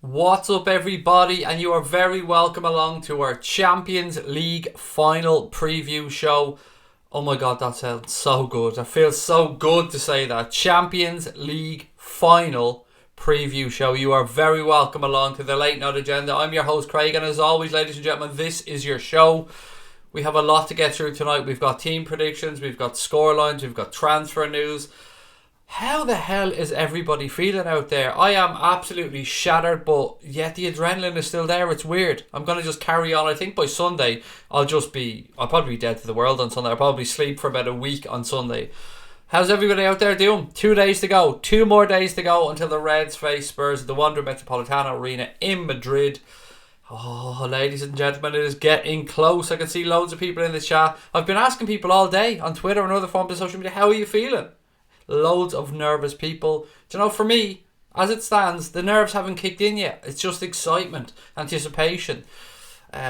What's up, everybody, and you are very welcome along to our Champions League final preview show. Oh my god, that sounds so good. It feels so good to say that. Champions League final preview show. You are very welcome along to the Late Night Agenda. I'm your host, Craig, and as always, ladies and gentlemen, this is your show. We have a lot to get through tonight. We've got team predictions, we've got scorelines, we've got transfer news. How the hell is everybody feeling out there? I am absolutely shattered, but yet the adrenaline is still there. It's weird. I'm going to just carry on. I think by Sunday, I'll probably be dead to the world on Sunday. I'll probably sleep for about a week on Sunday. How's everybody out there doing? 2 days to go. 2 more days to go until the Reds face Spurs at the Wanda Metropolitano Arena in Madrid. Oh, ladies and gentlemen, it is getting close. I can see loads of people in the chat. I've been asking people all day on Twitter and other forms of social media, how are you feeling? Loads of nervous people. Do you know, for me, as it stands, the nerves haven't kicked in yet. It's just excitement, anticipation,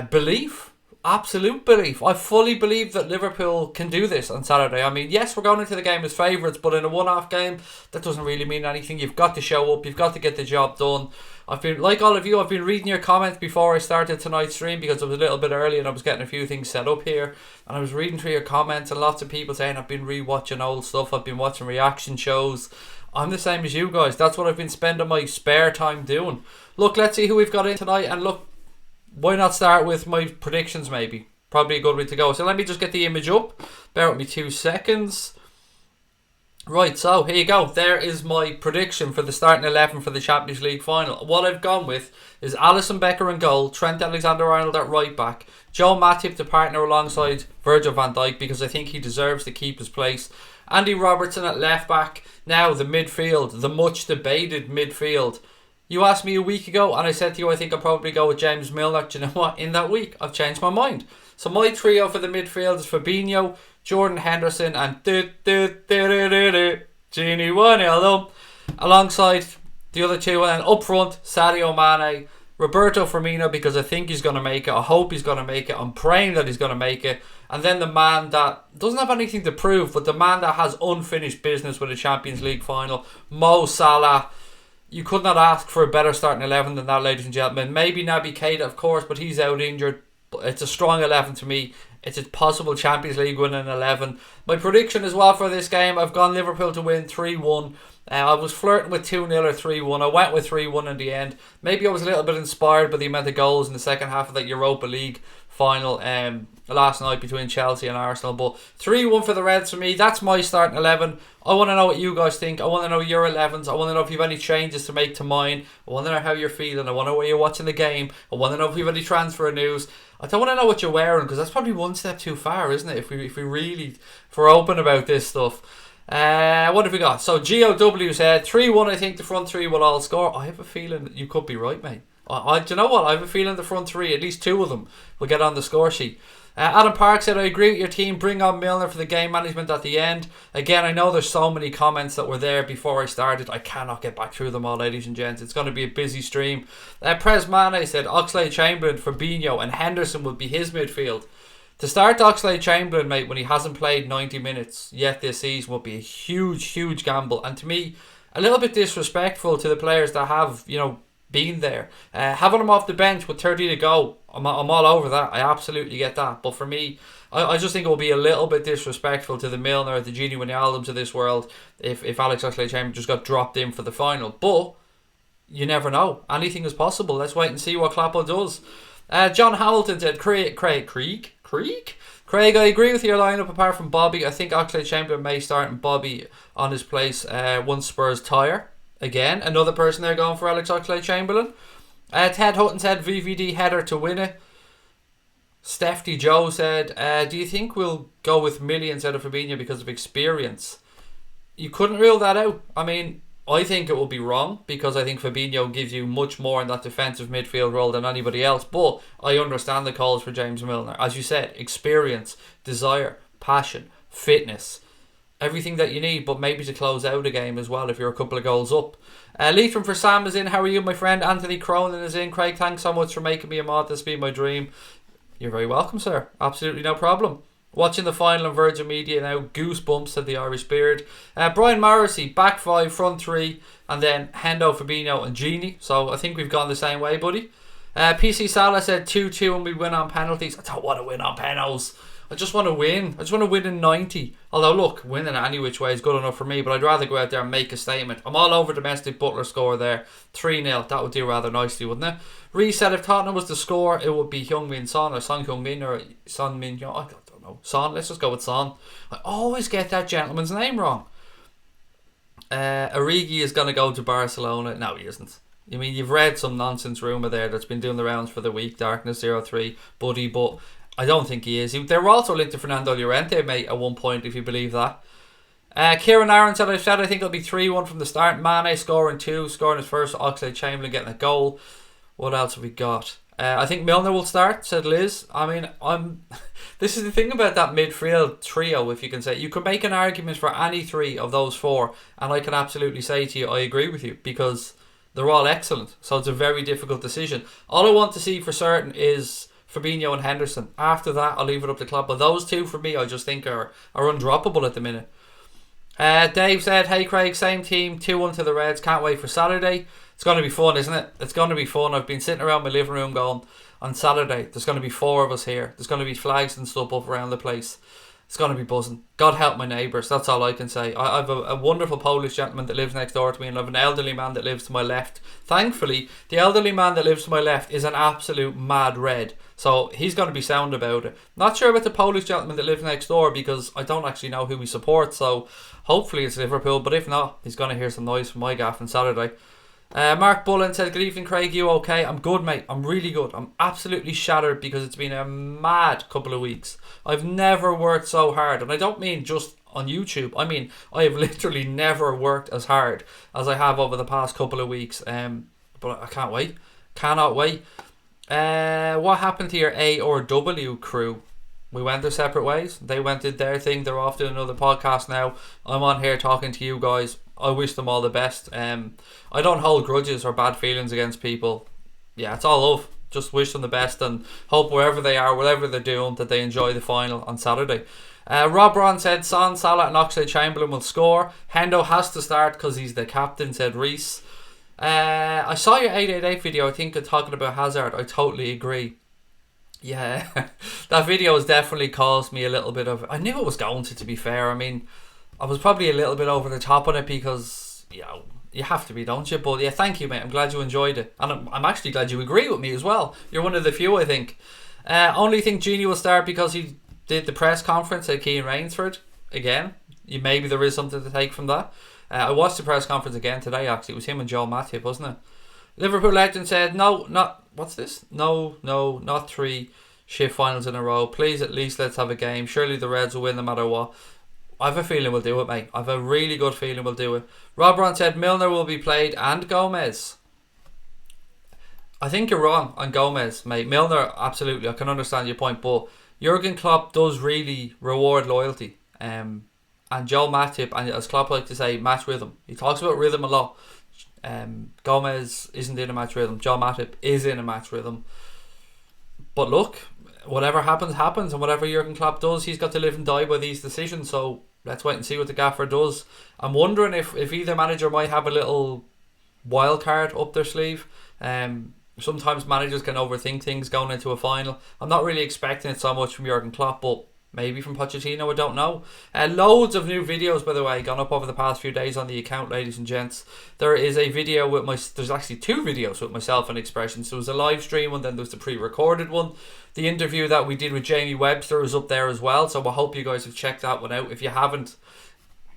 belief, absolute belief. I fully believe that Liverpool can do this on Saturday. I mean, yes, we're going into the game as favourites, but in a one-off game, that doesn't really mean anything. You've got to show up. You've got to get the job done. I've been, like all of you, I've been reading your comments before I started tonight's stream because it was a little bit early and I was getting a few things set up here. And I was reading through your comments and lots of people saying I've been re-watching old stuff. I've been watching reaction shows. I'm the same as you guys. That's what I've been spending my spare time doing. Look, let's see who we've got in tonight. And look, why not start with my predictions maybe? Probably a good way to go. So let me just get the image up. Bear with me 2 seconds. Right, so here you go. There is my prediction for the starting 11 for the Champions League final. What I've gone with is Alisson Becker in goal, Trent Alexander-Arnold at right back, Joe Matip to partner alongside Virgil van Dijk because I think he deserves to keep his place, Andy Robertson at left back. Now the midfield, the much debated midfield. You asked me a week ago and I said to you I think I'll probably go with James Milner. Do you know what? In that week I've changed my mind. So my trio for the midfield is Fabinho, Jordan Henderson and Genie Wijnaldum alongside the other two, and then up front Sadio Mane, Roberto Firmino because I think he's going to make it. I hope he's going to make it. I'm praying that he's going to make it. And then the man that doesn't have anything to prove, but the man that has unfinished business with a Champions League final, Mo Salah. You could not ask for a better starting 11 than that, ladies and gentlemen. Maybe Naby Keita, of course, but he's out injured. It's a strong 11 to me. It's a possible Champions League winning 11. My prediction as well for this game, I've gone Liverpool to win 3-1. I was flirting with 2-0 or 3-1. I went with 3-1 in the end. Maybe I was a little bit inspired by the amount of goals in the second half of that Europa League final last night between Chelsea and Arsenal. But 3-1 for the Reds for me. That's my starting 11. I want to know what you guys think. I want to know your 11s. I want to know if you have any changes to make to mine. I want to know how you're feeling. I want to know where you're watching the game. I want to know if you have any transfer news. I don't want to know what you're wearing because that's probably one step too far, isn't it? If we're open about this stuff. What have we got? So GOW said 3-1. I think the front three will all score. I have a feeling that you could be right, mate. Do you know what? I have a feeling the front three, at least 2 of them, will get on the score sheet. Adam Park said, I agree with your team. Bring on Milner for the game management at the end. Again, I know there's so many comments that were there before I started. I cannot get back through them all, ladies and gents. It's going to be a busy stream. Prez Mane said, Oxlade-Chamberlain, Fabinho and Henderson would be his midfield. To start Oxlade-Chamberlain, mate, when he hasn't played 90 minutes yet this season would be a huge, huge gamble. And to me, a little bit disrespectful to the players that have, been there. Having him off the bench with 30 to go, I'm all over that. I absolutely get that. But for me, I just think it will be a little bit disrespectful to the Milner, the Genie Wijnaldums of this world if Alex Oxlade-Chamberlain just got dropped in for the final. But you never know. Anything is possible. Let's wait and see what Klappo does. John Hamilton said, Craig, I agree with your lineup apart from Bobby. I think Oxlade-Chamberlain may start and Bobby on his place once Spurs tire. Again, another person there going for Alex Oxlade-Chamberlain. Ted Hutton said VVD header to win it. Stefty Joe said, do you think we'll go with Millie instead of Fabinho because of experience? You couldn't rule that out. I mean, I think it will be wrong because I think Fabinho gives you much more in that defensive midfield role than anybody else. But I understand the calls for James Milner. As you said, experience, desire, passion, fitness. Everything that you need, but maybe to close out a game as well if you're a couple of goals up. Leitrim for Sam is in. How are you, my friend? Anthony Cronin is in. Craig, thanks so much for making me a mod. This has been my dream. You're very welcome, sir. Absolutely no problem. Watching the final on Virgin Media now, goosebumps, said the Irish Beard. Brian Morrissey, back five, front three, and then Hendo, Fabinho and Gini. So I think we've gone the same way, buddy. PC Salah said 2-2 and we win on penalties. I don't want to win on penalties. I just want to win. I just want to win in 90. Although, look, winning any which way is good enough for me, but I'd rather go out there and make a statement. I'm all over domestic Butler score there. 3-0. That would do rather nicely, wouldn't it? Reece said if Tottenham was to score, it would be Heung-min Son or Son Heung-min or Son Min-young. I don't know. Son. Let's just go with Son. I always get that gentleman's name wrong. Origi is going to go to Barcelona. No, he isn't. I mean, you've read some nonsense rumour there that's been doing the rounds for the week. Darkness03, buddy, but I don't think he is. They were also linked to Fernando Llorente, mate, at one point, if you believe that. Kieran Aaron said, I think it'll be 3-1 from the start. Mane scoring 2, scoring his first. Oxlade-Chamberlain getting a goal. What else have we got? I think Milner will start, said Liz. I mean, this is the thing about that midfield trio, if you can say. You can make an argument for any three of those four, and I can absolutely say to you, I agree with you, because they're all excellent. So it's a very difficult decision. All I want to see for certain is Fabinho and Henderson. After that, I'll leave it up to Klopp. But those two, for me, I just think are undroppable at the minute. Dave said, hey Craig, same team, 2-1 to the Reds. Can't wait for Saturday. It's going to be fun, isn't it? It's going to be fun. I've been sitting around my living room going, on Saturday, there's going to be 4 of us here. There's going to be flags and stuff up around the place. It's going to be buzzing. God help my neighbours. That's all I can say. I have a wonderful Polish gentleman that lives next door to me, and I have an elderly man that lives to my left. Thankfully, the elderly man that lives to my left is an absolute mad red. So he's going to be sound about it. Not sure about the Polish gentleman that lives next door because I don't actually know who he supports. So hopefully it's Liverpool. But if not, he's going to hear some noise from my gaff on Saturday. Mark Bullen said, good evening Craig, you okay? I'm good, mate. I'm really good. I'm absolutely shattered because it's been a mad couple of weeks. I've never worked so hard, and I don't mean just on YouTube. I mean, I have literally never worked as hard as I have over the past couple of weeks. But I can't wait. Cannot wait. What happened to your A or W crew? We went their separate ways. They went did their thing. They're off doing another podcast now. I'm on here talking to you guys. I wish them all the best. I don't hold grudges or bad feelings against people. Yeah, it's all love. Just wish them the best and hope wherever they are, whatever they're doing, that they enjoy the final on Saturday. Rob Ron said Son, Salah and Oxlade-Chamberlain will score. Hendo has to start because he's the captain, said Reese. I saw your 888 video, I think, talking about Hazard. I totally agree. Yeah, that video has definitely caused me a little bit of... I knew it was going to be fair. I mean, I was probably a little bit over the top on it because, you know, you have to be, don't you? But yeah, thank you, mate. I'm glad you enjoyed it. And I'm actually glad you agree with me as well. You're one of the few, I think. Only think Genie will start because he did the press conference at Keane Rainsford. Again, maybe there is something to take from that. I watched the press conference again today, actually. It was him and Joel Matip, wasn't it? Liverpool legend said, no, not... What's this? No, not 3 shit finals in a row. Please, at least let's have a game. Surely the Reds will win no matter what. I have a feeling we'll do it, mate. I have a really good feeling we'll do it. Rob Ron said Milner will be played and Gomez. I think you're wrong on Gomez, mate. Milner, absolutely. I can understand your point, but Jurgen Klopp does really reward loyalty. And Joel Matip, and as Klopp likes to say, match rhythm. He talks about rhythm a lot. Gomez isn't in a match rhythm. Joel Matip is in a match rhythm. But look, whatever happens, and whatever Jurgen Klopp does, he's got to live and die by these decisions. So let's wait and see what the gaffer does. I'm wondering if either manager might have a little wild card up their sleeve. Sometimes managers can overthink things going into a final. I'm not really expecting it so much from Jurgen Klopp, but maybe from Pochettino, I don't know. Loads of new videos, by the way, gone up over the past few days on the account, ladies and gents. There is a video with there's actually 2 videos with myself and Expressions. There was a live stream one, then there was the pre-recorded one. The interview that we did with Jamie Webster is up there as well, so I hope you guys have checked that one out. If you haven't,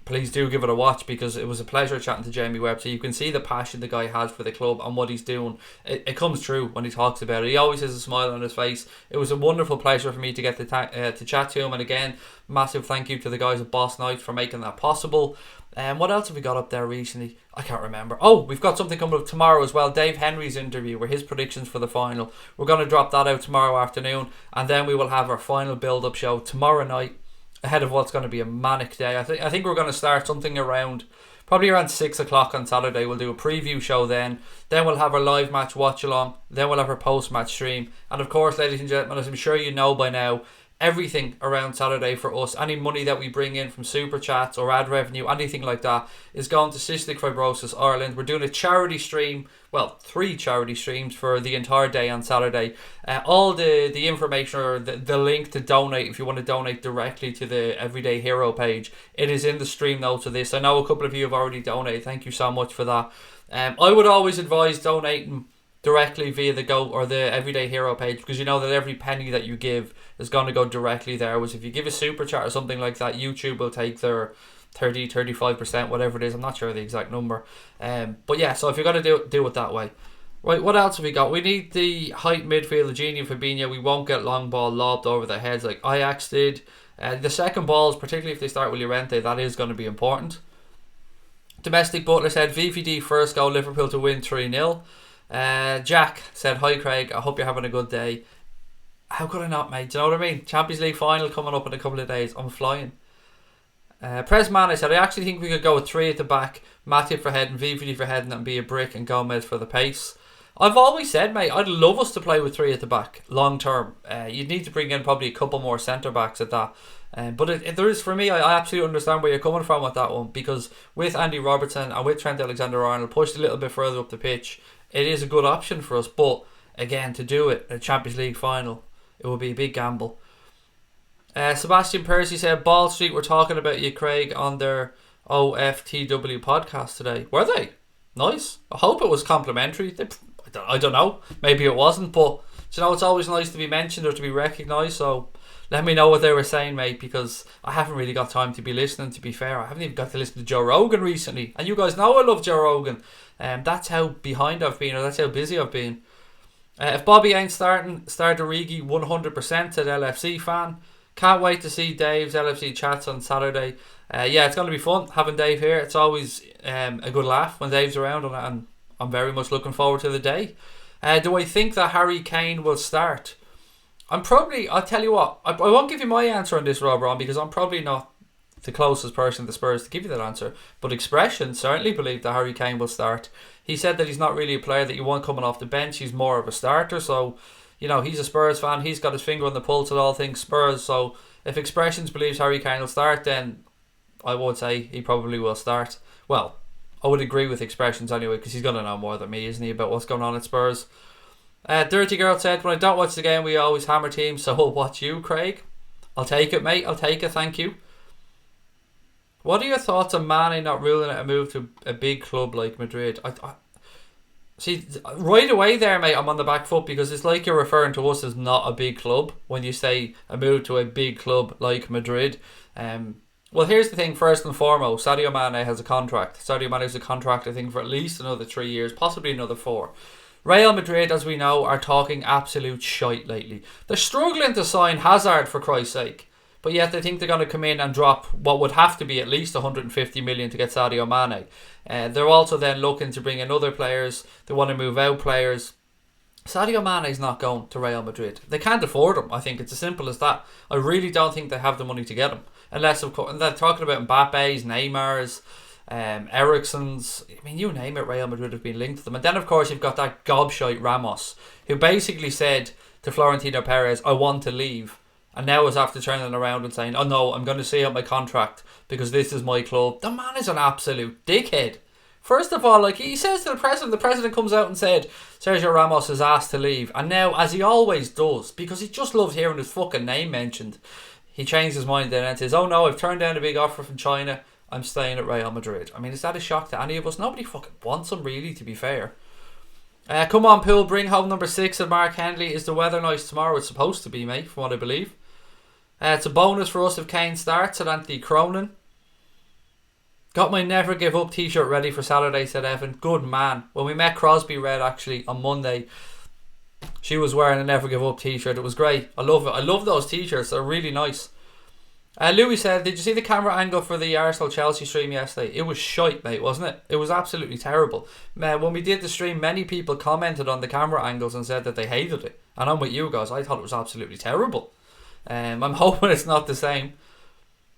please do give it a watch because it was a pleasure chatting to Jamie Webster. You can see the passion the guy has for the club and what he's doing. It comes true when he talks about it. He always has a smile on his face. It was a wonderful pleasure for me to get to chat to him. And again, massive thank you to the guys at Boss Night for making that possible. What else have we got up there recently? I can't remember. Oh, we've got something coming up tomorrow as well. Dave Henry's interview with his predictions for the final. We're going to drop that out tomorrow afternoon. And then we will have our final build-up show tomorrow night, ahead of what's going to be a manic day. I think we're going to start something probably around 6 o'clock on Saturday. We'll do a preview show then we'll have our live match watch along, then we'll have our post match stream, and of course, ladies and gentlemen, as I'm sure you know by now, everything around Saturday for us, any money that we bring in from super chats or ad revenue, anything like that, is going to Cystic Fibrosis Ireland. We're doing a charity stream, well, 3 charity streams for the entire day on Saturday. All the information, or the link to donate, if you want to donate directly to the Everyday Hero page, it is in the stream notes of this. I know a couple of you have already donated. Thank you so much for that. I would always advise donating directly via the GOAT or the Everyday Hero page, because you know that every penny that you give is going to go directly there. Whereas if you give a super chat or something like that, YouTube will take their 35%, whatever it is. I'm not sure the exact number. But yeah, so if you're going to do it that way. Right, what else have we got? We need the height midfielder, Gini and Fabinho. We won't get long ball lobbed over their heads like Ajax did. The second balls, particularly if they start with Llorente, that is going to be important. Domestic Butler said VVD first goal, Liverpool to win 3-0. Jack said, hi Craig, I hope you're having a good day. How could I not, mate? Do you know what I mean? Champions League final coming up in a couple of days. I'm flying. Presman, I said, I actually think we could go with 3 at the back, Matip for heading, VVD for heading, and be a brick, and Gomez for the pace. I've always said, mate, I'd love us to play with 3 at the back long term. You'd need to bring in probably a couple more centre backs at that. But there is, for me, I absolutely understand where you're coming from with that one, because with Andy Robertson and with Trent Alexander-Arnold pushed a little bit further up the pitch, it is a good option for us. But again, to do it in a Champions League final, it would be a big gamble. Sebastian Percy said, Ball Street were talking about you, Craig, on their OFTW podcast today. Were they? Nice. I hope it was complimentary. I don't know. Maybe it wasn't, but you know, it's always nice to be mentioned or to be recognised. So let me know what they were saying, mate, because I haven't really got time to be listening, to be fair. I haven't even got to listen to Joe Rogan recently. And you guys know I love Joe Rogan. That's how behind I've been, or that's how busy I've been. If Bobby ain't starting, start Origi 100% at LFC fan. Can't wait to see Dave's LFC chats on Saturday. Yeah, it's going to be fun having Dave here. It's always a good laugh when Dave's around, and I'm very much looking forward to the day. Do I think that Harry Kane will start? I'll tell you what, I won't give you my answer on this, Rob Ron, because I'm probably not the closest person to Spurs to give you that answer. But Expression certainly believe that Harry Kane will start. He said that he's not really a player that you want coming off the bench. He's more of a starter. So, you know, he's a Spurs fan. He's got his finger on the pulse of all things Spurs. So if Expressions believes Harry Kane will start, then I would say he probably will start. Well, I would agree with Expressions anyway, because he's going to know more than me, isn't he, about what's going on at Spurs. Dirty Girl said, when I don't watch the game, we always hammer teams, so I'll watch you, Craig. I'll take it, mate. I'll take it. Thank you. What are your thoughts on Mane not ruling out a move to a big club like Madrid? See, right away there, mate, I'm on the back foot, because it's like you're referring to us as not a big club when you say a move to a big club like Madrid. Well, here's the thing, first and foremost, Sadio Mane has a contract. Sadio Mane has a contract, I think, for at least another 3 years, possibly another 4. Real Madrid, as we know, are talking absolute shite lately. They're struggling to sign Hazard, for Christ's sake. But yet they think they're going to come in and drop what would have to be at least 150 million to get Sadio Mane. They're also then looking to bring in other players. They want to move out players. Sadio Mane's not going to Real Madrid. They can't afford him. I think it's as simple as that. I really don't think they have the money to get him. Unless, of course, and they're talking about Mbappe's, Neymar's, Eriksen's. I mean, you name it, Real Madrid have been linked to them. And then, of course, you've got that gobshite Ramos, who basically said to Florentino Perez, I want to leave. And now is after turning around and saying, oh no, I'm going to see out my contract because this is my club. The man is an absolute dickhead. First of all, like he says to the president comes out and said Sergio Ramos is asked to leave. And now, as he always does, because he just loves hearing his fucking name mentioned, he changed his mind then and says, oh no, I've turned down a big offer from China. I'm staying at Real Madrid. I mean, is that a shock to any of us? Nobody fucking wants him, really, to be fair. Come on, Pool, bring home number 6 of Mark Henley. Is the weather nice tomorrow? It's supposed to be, mate, from what I believe. It's a bonus for us if Kane starts, said Anthony Cronin. Got my Never Give Up t-shirt ready for Saturday, said Evan. Good man. When we met Crosby Red, actually, on Monday, she was wearing a Never Give Up t-shirt. It was great. I love it. I love those t-shirts. They're really nice. Louis said, did you see the camera angle for the Arsenal-Chelsea stream yesterday? It was shite, mate, wasn't it? It was absolutely terrible. When we did the stream, many people commented on the camera angles and said that they hated it. And I'm with you guys. I thought it was absolutely terrible. I'm hoping it's not the same.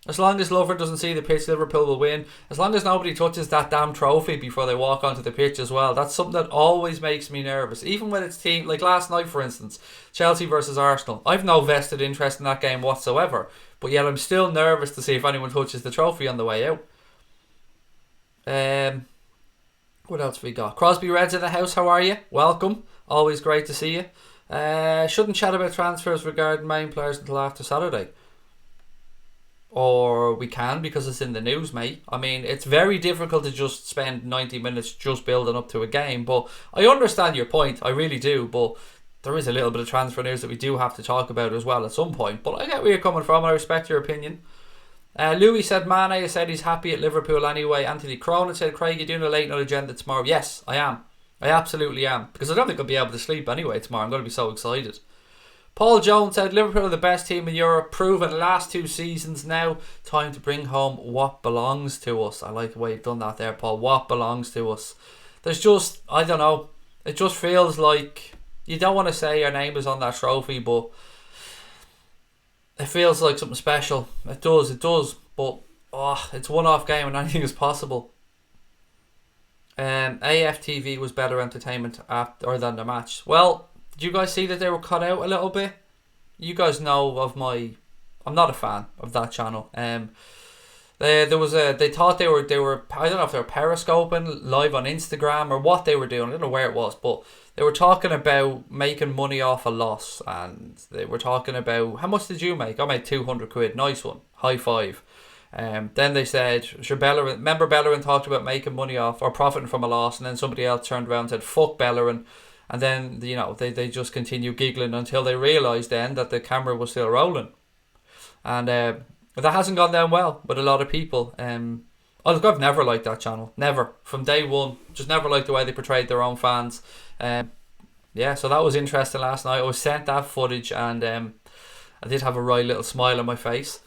As long as Lover doesn't see the pitch, Liverpool will win. As long as nobody touches that damn trophy before they walk onto the pitch as well. That's something that always makes me nervous. Even when it's team, like last night for instance, Chelsea versus Arsenal. I've no vested interest in that game whatsoever. But yet I'm still nervous to see if anyone touches the trophy on the way out. What else have we got? Crosby Reds in the house, how are you? Welcome. Always great to see you. Shouldn't chat about transfers regarding main players until after Saturday. Or we can because it's in the news, mate. I mean, it's very difficult to just spend 90 minutes just building up to a game. But I understand your point. I really do. But there is a little bit of transfer news that we do have to talk about as well at some point. But I get where you're coming from. I respect your opinion. Louis said Mane said he's happy at Liverpool anyway. Anthony Cronin said, Craig, you doing a late night agenda tomorrow? Yes, I am. I absolutely am. Because I don't think I'll be able to sleep anyway tomorrow. I'm going to be so excited. Paul Jones said Liverpool are the best team in Europe, proven the last 2 seasons. Now time to bring home what belongs to us. I like the way you've done that there, Paul. What belongs to us. There's just, I don't know, it just feels like you don't want to say your name is on that trophy, but it feels like something special. It does, but it's a one-off game and anything is possible. AFTV was better entertainment after than the match. Well, did you guys see that they were cut out a little bit? You guys know of I'm not a fan of that channel. They thought they were I don't know if they were periscoping live on Instagram or what they were doing. I don't know where it was, but they were talking about making money off a loss, and they were talking about how much did you make? I made 200 quid. Nice one. High five. Then they said, sure, Bellerin. Remember Bellerin talked about making money off or profiting from a loss, and then somebody else turned around and said, fuck Bellerin. And then, you know, they just continue giggling until they realised then that the camera was still rolling. And that hasn't gone down well with a lot of people. I've never liked that channel. Never. From day one. Just never liked the way they portrayed their own fans. So that was interesting last night. I was sent that footage and I did have a right little smile on my face.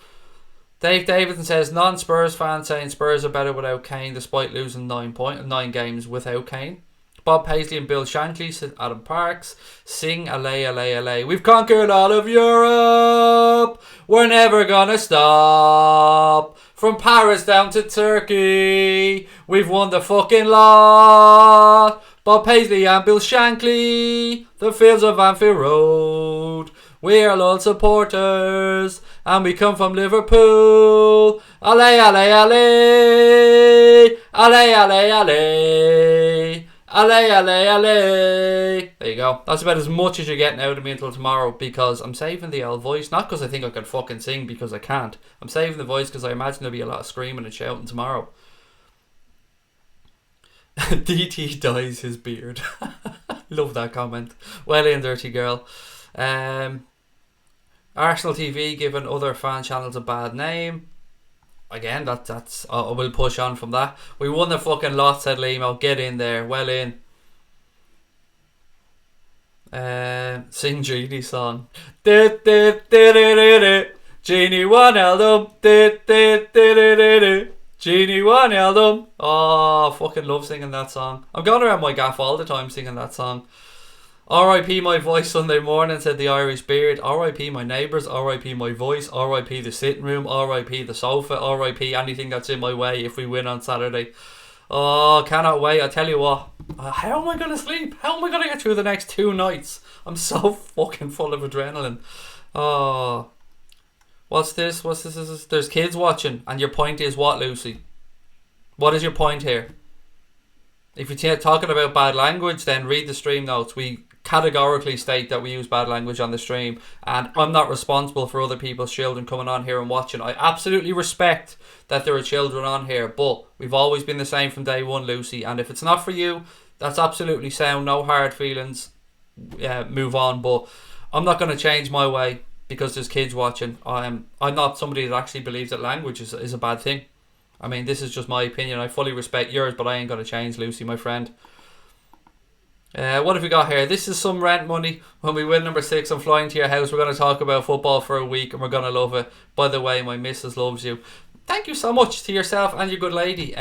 Dave Davidson says, non-Spurs fans saying Spurs are better without Kane despite losing 9 games without Kane. Bob Paisley and Bill Shankly said Adam Parks. Sing Allay, Allay, Allay. We've conquered all of Europe. We're never gonna stop. From Paris down to Turkey. We've won the fucking lot. Bob Paisley and Bill Shankly. The fields of Anfield Road. We are loyal supporters. And we come from Liverpool. Allay, allay, allay. Allay, allay, allay. Allay, allay, allay. There you go. That's about as much as you're getting out of me until tomorrow, because I'm saving the old voice. Not because I think I can fucking sing, because I can't. I'm saving the voice because I imagine there'll be a lot of screaming and shouting tomorrow. DT dyes his beard. Love that comment. Well in, dirty girl. Arsenal TV giving other fan channels a bad name. Again, that's I will push on from that. We won the fucking lot, said Limo. Get in there. Well in. Sing Genie's song. Genie one album. Genie one album. Oh, fucking love singing that song. I'm going around my gaff all the time singing that song. R.I.P. my voice Sunday morning, said the Irish beard. R.I.P. my neighbours. R.I.P. my voice. R.I.P. the sitting room. R.I.P. the sofa. R.I.P. anything that's in my way if we win on Saturday. Oh, cannot wait. I tell you what. How am I going to sleep? How am I going to get through the next 2 nights? I'm so fucking full of adrenaline. Oh. What's this? There's kids watching. And your point is what, Lucy? What is your point here? If you're talking about bad language, then read the stream notes. We categorically state that we use bad language on the stream, and I'm not responsible for other people's children coming on here and watching. I absolutely respect that there are children on here, but we've always been the same from day one, Lucy, and if it's not for you, that's absolutely sound. No hard feelings. Move on. But I'm not going to change my way because there's kids watching. I'm not somebody that actually believes that language is a bad thing. I mean, this is just my opinion. I fully respect yours, but I ain't going to change, Lucy, my friend. What have we got here? This is some rent money. When we win number 6, I'm flying to your house. We're going to talk about football for a week and we're going to love it. By the way, my missus loves you. Thank you so much to yourself and your good lady.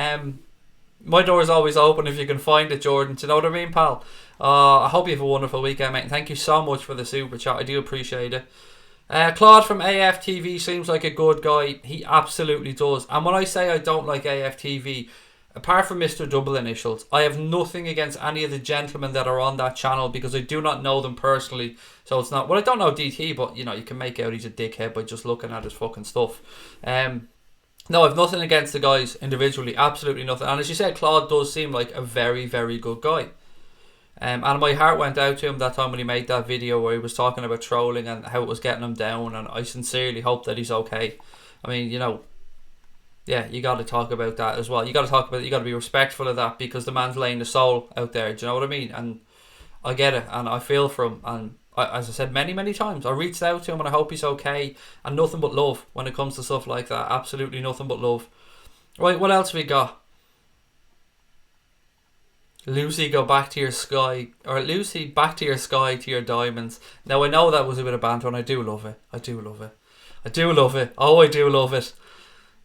My door is always open if you can find it, Jordan. Do you know what I mean, pal? I hope you have a wonderful weekend, mate. And thank you so much for the super chat. I do appreciate it. Claude from AFTV seems like a good guy. He absolutely does. And when I say I don't like AFTV, apart from Mr. Double Initials, I have nothing against any of the gentlemen that are on that channel because I do not know them personally. So it's not... Well, I don't know DT, but, you know, you can make out he's a dickhead by just looking at his fucking stuff. No, I've nothing against the guys individually. Absolutely nothing. And as you said, Claude does seem like a very, very good guy. And my heart went out to him that time when he made that video where he was talking about trolling and how it was getting him down, and I sincerely hope that he's okay. I mean, you know, yeah, you got to talk about that as well. You got to be respectful of that because the man's laying the soul out there. Do you know what I mean? And I get it, and I feel for him. And as I said many times, I reached out to him and I hope he's okay. And nothing but love when it comes to stuff like that. Absolutely nothing but love. Right, what else we got? Lucy, go back to your sky. Or Lucy, back to your sky, to your diamonds. Now, I know that was a bit of banter and I do love it. I do love it. Oh, I do love it.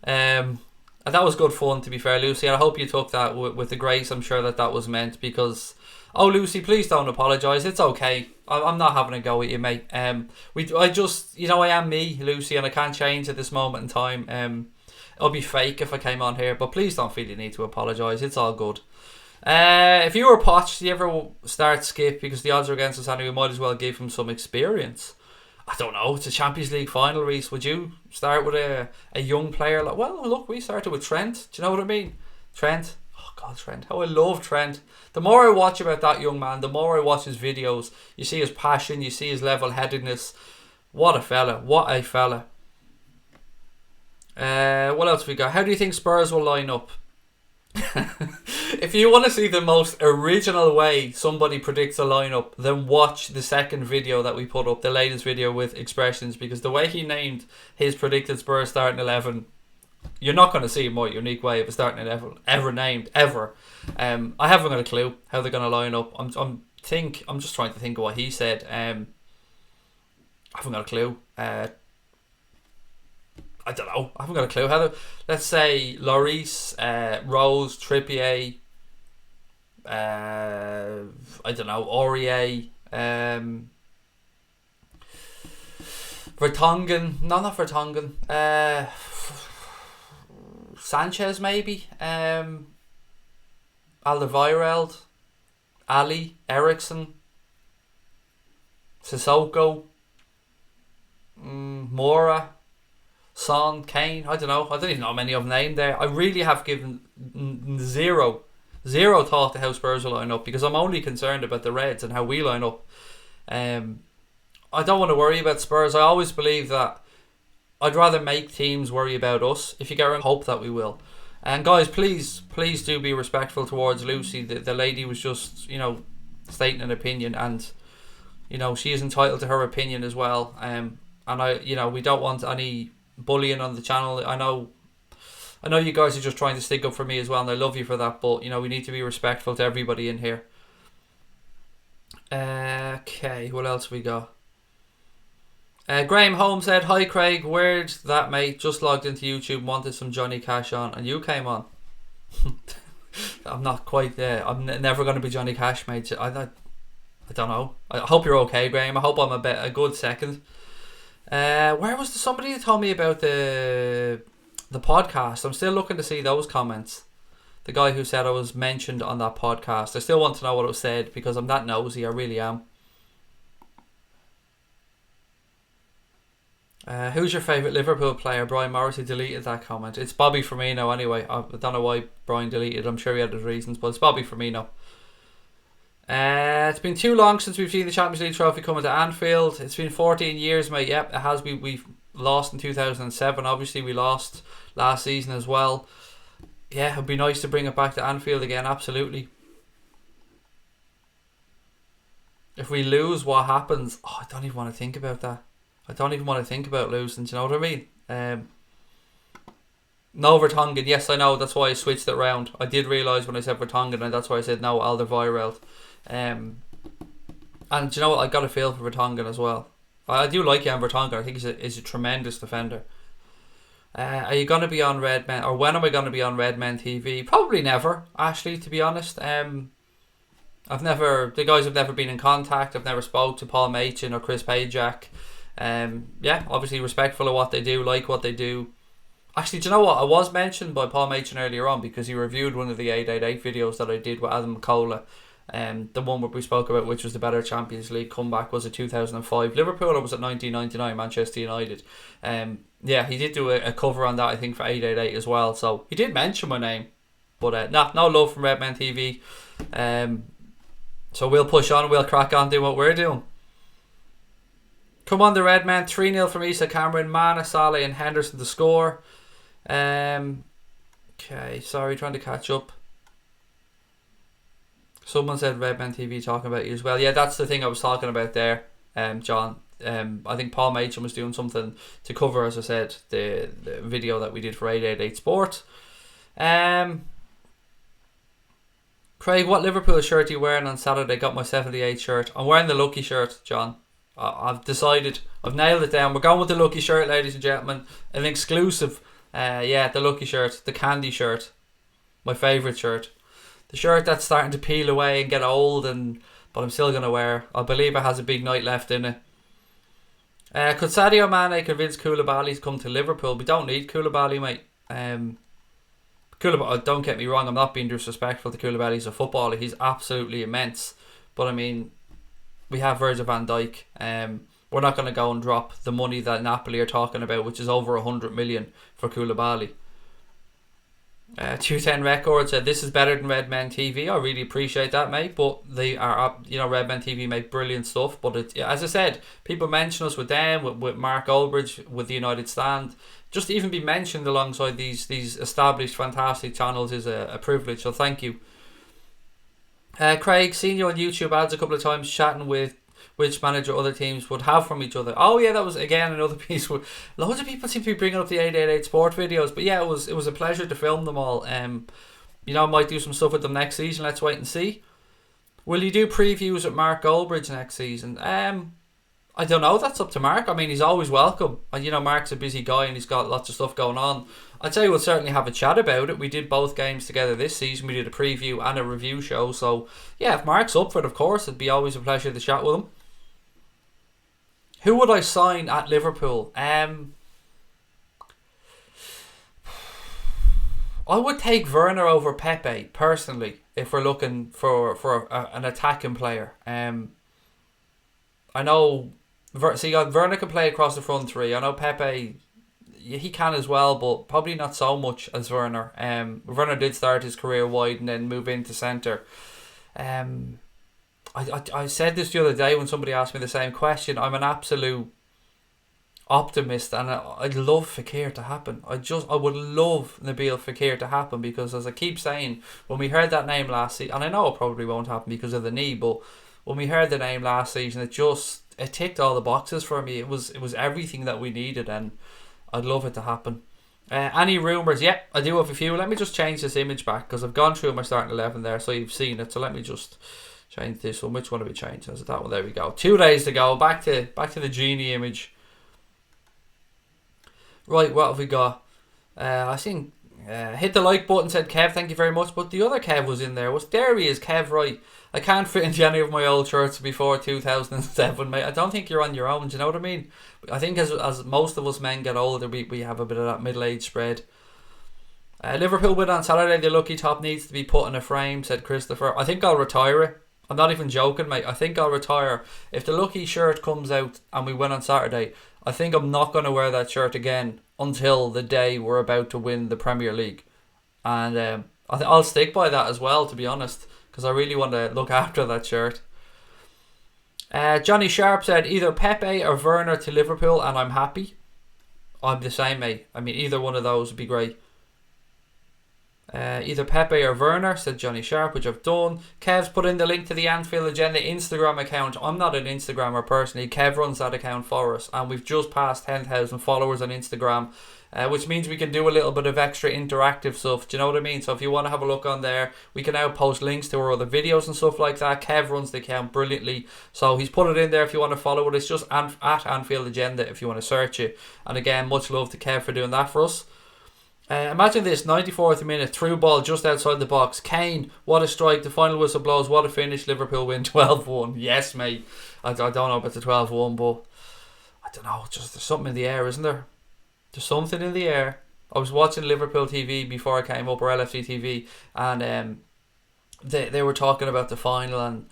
And that was good fun, to be fair, Lucy. And I hope you took that with the grace I'm sure that was meant. Because, oh, Lucy, please don't apologise. It's okay. I'm not having a go at you, mate. I just, you know, I am me, Lucy, and I can't change at this moment in time. It'll be fake if I came on here. But please don't feel you need to apologise. It's all good. If you were Poch, do you ever start Skip because the odds are against us anyway? We might as well give him some experience. I don't know. It's a Champions League final, Reece. Would you start with a young player? Like, well, look, we started with Trent. Do you know what I mean? Trent. Oh God, Trent. How I love Trent. The more I watch about that young man, the more I watch his videos. You see his passion. You see his level-headedness. What a fella. What a fella. What else we got? How do you think Spurs will line up? If you want to see the most original way somebody predicts a lineup, then watch the second video that we put up, the latest video with expressions, because the way he named his predicted Spurs starting 11, you're not going to see a more unique way of a starting 11 ever named ever. I haven't got a clue how they're going to line up. I'm just trying to think of what he said. I haven't got a clue. I don't know. I haven't got a clue. Let's say Lloris, Rose, Trippier, I don't know, Aurier, Vertonghen. No, not Vertonghen. Sanchez maybe. Alderweireld, Ali, Ericsson, Sissoko, Mora, Son, Kane. I don't know. I don't even know many of them named there. I really have given zero thought to how Spurs will line up because I'm only concerned about the Reds and how we line up. I don't want to worry about Spurs. I always believe that I'd rather make teams worry about us. If you get around, hope that we will. And guys, please do be respectful towards Lucy. The lady was just, you know, stating an opinion, and you know she is entitled to her opinion as well. And we don't want any bullying on the channel. I know you guys are just trying to stick up for me as well, and I love you for that, but you know we need to be respectful to everybody in here. Okay, what else we got? Graham Holmes said, "Hi Craig, where'd that mate? Just logged into YouTube, wanted some Johnny Cash on, and you came on." I'm not quite there. I'm never going to be Johnny Cash, mate. I don't know. I hope you're okay, Graham. I hope I'm a good second. Where was somebody that told me about the podcast? I'm still looking to see those comments. The guy who said I was mentioned on that podcast. I still want to know what it was said because I'm that nosy. I really am. Who's your favourite Liverpool player? Brian Morrissey deleted that comment. It's Bobby Firmino anyway. I don't know why Brian deleted. I'm sure he had his reasons, but it's Bobby Firmino. It's been too long since we've seen the Champions League trophy coming to Anfield. It's been 14 years, mate. Yep, it has been. We've lost in 2007. Obviously, we lost last season as well. Yeah, it'd be nice to bring it back to Anfield again. Absolutely. If we lose, what happens? Oh, I don't even want to think about that. I don't even want to think about losing. Do you know what I mean? No Vertonghen. Yes, I know. That's why I switched it around. I did realise when I said Vertonghen, and that's why I said no, Alderweireld. And do you know what? I got a feel for Vertonghen as well. I do like Jan Vertonghen. I think he's a tremendous defender. Are you going to be on Red Men, or when am I going to be on Red Men TV? Probably never, Ashley, to be honest. The guys have never been in contact. I've never spoke to Paul Machin or Chris Pajak. Yeah, obviously respectful of what they do, like what they do. Actually, do you know what? I was mentioned by Paul Machin earlier on because he reviewed one of the 888 videos that I did with Adam McCullough. The one where we spoke about which was the better Champions League comeback. Was it 2005 Liverpool or was it 1999 Manchester United? Yeah, he did do a cover on that, I think, for 888 as well. So he did mention my name. But no love from Redmen TV. So we'll push on, we'll crack on, do what we're doing. Come on, the Redmen. 3-0 from Issa Cameron, Mana, Salah and Henderson to score. Okay, sorry, trying to catch up. Someone said Redmen TV talking about you as well. Yeah, that's the thing I was talking about there, John. I think Paul Machin was doing something to cover, as I said, the video that we did for 888 Sport. Craig, what Liverpool shirt are you wearing on Saturday? Got my 78 shirt. I'm wearing the Lucky shirt, John. I've decided. I've nailed it down. We're going with the Lucky shirt, ladies and gentlemen. An exclusive. Yeah, the Lucky shirt. The candy shirt. My favourite shirt. The shirt that's starting to peel away and get old, but I'm still going to wear. I believe it has a big night left in it. Could Sadio Mane convince Koulibaly to come to Liverpool? We don't need Koulibaly, mate. Koulibaly, don't get me wrong, I'm not being disrespectful to Koulibaly. He's a footballer. He's absolutely immense. But I mean, we have Virgil van Dijk. We're not going to go and drop the money that Napoli are talking about, which is over 100 million for Koulibaly. 210 Records said this is better than Redmen TV. I really appreciate that, mate. But they are, Redmen TV make brilliant stuff. But as I said, people mention us with them, with Mark Goldbridge, with the United Stand. Just to even be mentioned alongside these established fantastic channels is a privilege. So thank you. Craig, seen you on YouTube ads a couple of times chatting with which manager other teams would have from each other. Oh yeah, that was again another piece where loads of people seem to be bringing up the 888 Sport videos. But yeah, it was a pleasure to film them all. I might do some stuff with them next season. Let's wait and see. Will you do previews at Mark Goldbridge next season? I don't know. That's up to Mark. I mean, he's always welcome. And Mark's a busy guy and he's got lots of stuff going on. I'd say we'll certainly have a chat about it. We did both games together this season. We did a preview and a review show. So yeah, if Mark's up for it, of course, it'd be always a pleasure to chat with him. Who would I sign at Liverpool? I would take Werner over Pepe, personally, if we're looking for an attacking player. I know... Werner can play across the front three. I know Pepe, he can as well, but probably not so much as Werner. Werner did start his career wide and then move into centre. I said this the other day when somebody asked me the same question. I'm an absolute optimist and I'd love Fekir to happen. I would love Nabil Fekir to happen because, as I keep saying, when we heard that name last season, and I know it probably won't happen because of the knee, but when we heard the name last season, it ticked all the boxes for me. It was everything that we needed and I'd love it to happen. Any rumours? Yep, I do have a few. Let me just change this image back because I've gone through my starting 11 there, so you've seen it. So let me just change this one. Which one have we changed? Is it that one? There we go. 2 days to go. Back to the genie image. Right, what have we got? I think hit the like button, said Kev. Thank you very much. But the other Kev was in there. There he is, Kev. Right. I can't fit into any of my old shirts before 2007, mate. I don't think you're on your own. Do you know what I mean? I think as most of us men get older, we have a bit of that middle-age spread. Liverpool win on Saturday. The lucky top needs to be put in a frame, said Christopher. I think I'll retire it. I'm not even joking, mate. I think I'll retire. If the lucky shirt comes out and we win on Saturday, I think I'm not going to wear that shirt again until the day we're about to win the Premier League. And I'll stick by that as well, to be honest, because I really want to look after that shirt. Johnny Sharp said either Pepe or Werner to Liverpool and I'm happy. I'm the same, mate. I mean, either one of those would be great. Either Pepe or Werner, said Johnny Sharp, which I've done. Kev's put in the link to the Anfield Agenda Instagram account. I'm not an Instagrammer personally. Kev runs that account for us, and we've just passed 10,000 followers on Instagram, which means we can do a little bit of extra interactive stuff. Do you know what I mean? So if you want to have a look on there, we can now post links to our other videos and stuff like that. Kev runs the account brilliantly, so he's put it in there if you want to follow it. It's just at Anfield Agenda if you want to search it. And again, much love to Kev for doing that for us. Imagine this, 94th minute, through ball just outside the box. Kane, what a strike, the final whistle blows, what a finish, Liverpool win 12-1. Yes, mate. I don't know about the 12-1, but I don't know, just there's something in the air, isn't there? There's something in the air. I was watching Liverpool TV before I came up, or LFC TV, and they were talking about the final, and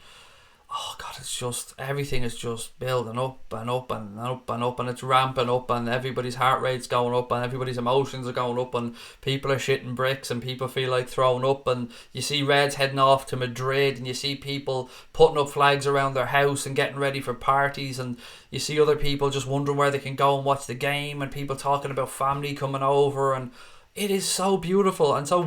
oh god, it's just everything is just building up and up and up and up, and it's ramping up, and everybody's heart rate's going up, and everybody's emotions are going up, and people are shitting bricks, and people feel like throwing up, and you see Reds heading off to Madrid, and you see people putting up flags around their house and getting ready for parties, and you see other people just wondering where they can go and watch the game, and people talking about family coming over, and it is so beautiful and so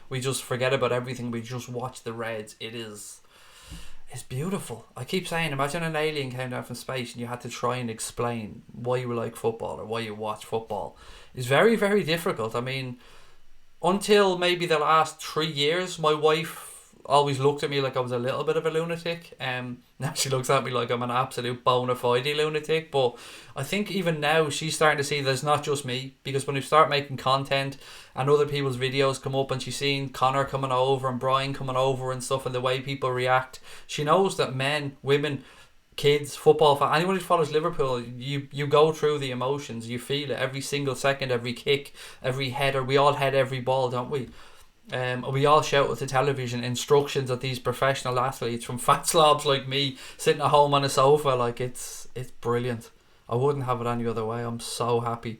we just forget about everything. We just watch the Reds. It's beautiful. I keep saying, imagine an alien came down from space and you had to try and explain why you like football or why you watch football. It's very, very difficult. I mean, until maybe the last 3 years, my wife always looked at me like I was a little bit of a lunatic. Now she looks at me like I'm an absolute bona fide lunatic. But I think even now she's starting to see that it's not just me, because when we start making content and other people's videos come up and she's seen Connor coming over and Brian coming over and stuff, and the way people react, she knows that men, women, kids, football fans, anyone who follows Liverpool, you go through the emotions, you feel it every single second, every kick, every header. We all head every ball, don't we? We all shout at the television instructions at these professional athletes from fat slobs like me sitting at home on a sofa. Like, it's brilliant. I wouldn't have it any other way. I'm so happy.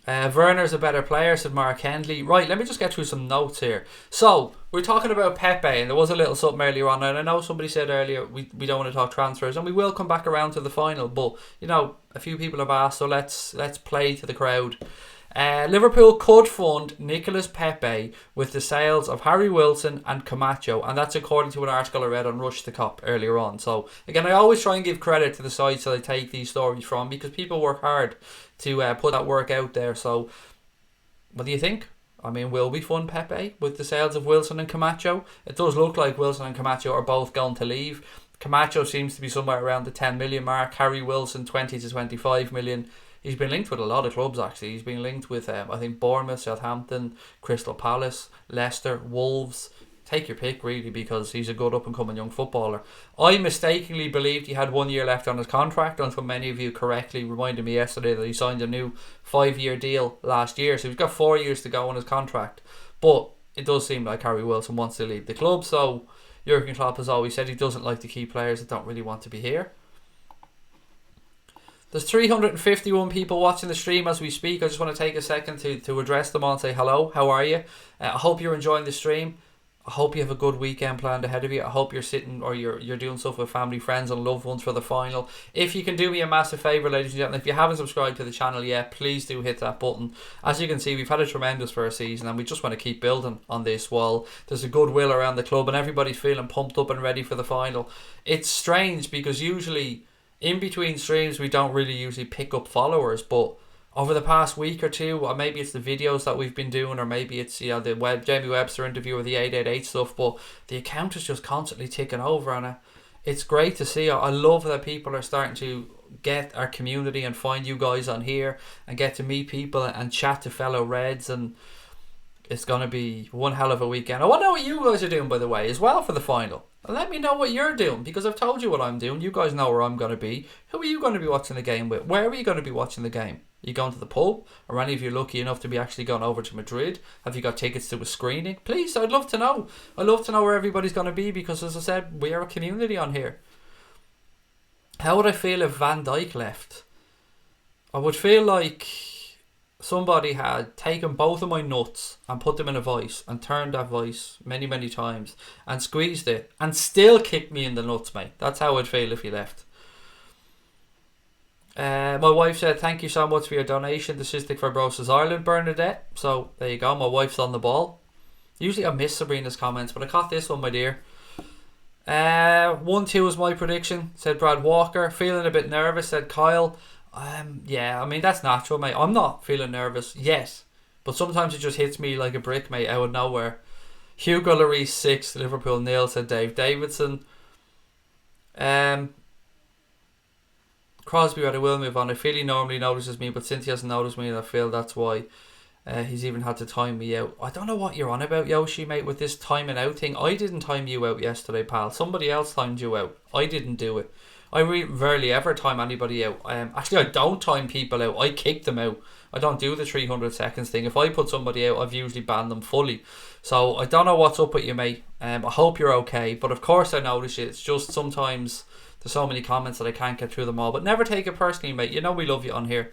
Werner's a better player, said Mark Hendley. Right, let me just get through some notes here. So, we're talking about Pepe, and there was a little something earlier on, and I know somebody said earlier we don't want to talk transfers, and we will come back around to the final, but, you know, a few people have asked, so let's play to the crowd. Liverpool could fund Nicolas Pepe with the sales of Harry Wilson and Camacho, and that's according to an article I read on Rush the Cop earlier on. So again, I always try and give credit to the sites that I take these stories from, because people work hard to put that work out there. So what do you think? I mean, will we fund Pepe with the sales of Wilson and Camacho? It does look like Wilson and Camacho are both going to leave. Camacho seems to be somewhere around the 10 million mark. Harry Wilson 20 to 25 million. He's been linked with a lot of clubs, actually. He's been linked with, I think, Bournemouth, Southampton, Crystal Palace, Leicester, Wolves. Take your pick, really, because he's a good up-and-coming young footballer. I mistakenly believed he had 1 year left on his contract, until many of you correctly reminded me yesterday that he signed a new 5-year deal last year. So he's got 4 years to go on his contract. But it does seem like Harry Wilson wants to leave the club. So Jurgen Klopp has always said he doesn't like to keep players that don't really want to be here. There's 351 people watching the stream as we speak. I just want to take a second to address them all and say hello. How are you? I hope you're enjoying the stream. I hope you have a good weekend planned ahead of you. I hope you're sitting or you're doing stuff with family, friends and loved ones for the final. If you can do me a massive favour, ladies and gentlemen, if you haven't subscribed to the channel yet, please do hit that button. As you can see, we've had a tremendous first season and we just want to keep building on this while there's a goodwill around the club and everybody's feeling pumped up and ready for the final. It's strange because usually in between streams we don't really usually pick up followers, but over the past week or two, or maybe it's the videos that we've been doing, or maybe it's the Jamie Webster interview or the 888 stuff, but the account is just constantly ticking over, and it's great to see. I love that people are starting to get our community and find you guys on here and get to meet people and chat to fellow Reds, and it's going to be one hell of a weekend. I want to know what you guys are doing, by the way, as well for the final. Let me know what you're doing, because I've told you what I'm doing. You guys know where I'm going to be. Who are you going to be watching the game with? Where are you going to be watching the game? Are you going to the pub? Are any of you lucky enough to be actually going over to Madrid? Have you got tickets to a screening? Please, I'd love to know. I'd love to know where everybody's going to be, because as I said, we are a community on here. How would I feel if Van Dijk left? I would feel like somebody had taken both of my nuts and put them in a vice and turned that vice many, many times and squeezed it and still kicked me in the nuts, mate. That's how I'd feel if he left. My wife said, thank you so much for your donation to Cystic Fibrosis Ireland, Bernadette. So there you go, my wife's on the ball. Usually I miss Sabrina's comments, but I caught this one, my dear. 1-2 is my prediction, said Brad Walker. Feeling a bit nervous, said Kyle. Yeah, I mean, that's natural, mate. I'm not feeling nervous yet, but sometimes it just hits me like a brick, mate, out of nowhere. Hugo Lloris 6, Liverpool 0, said Dave Davidson. Crosby, I will move on. I feel he normally notices me, but since he hasn't noticed me, I feel that's why he's even had to time me out. I don't know what you're on about, Yoshi, mate, with this timing out thing. I didn't time you out yesterday, pal. Somebody else timed you out. I didn't do it. I rarely ever time anybody out. Actually, I don't time people out. I kick them out. I don't do the 300 seconds thing. If I put somebody out, I've usually banned them fully. So I don't know what's up with you, mate. I hope you're okay. But of course I notice it. It's just sometimes there's so many comments that I can't get through them all. But never take it personally, mate. You know we love you on here.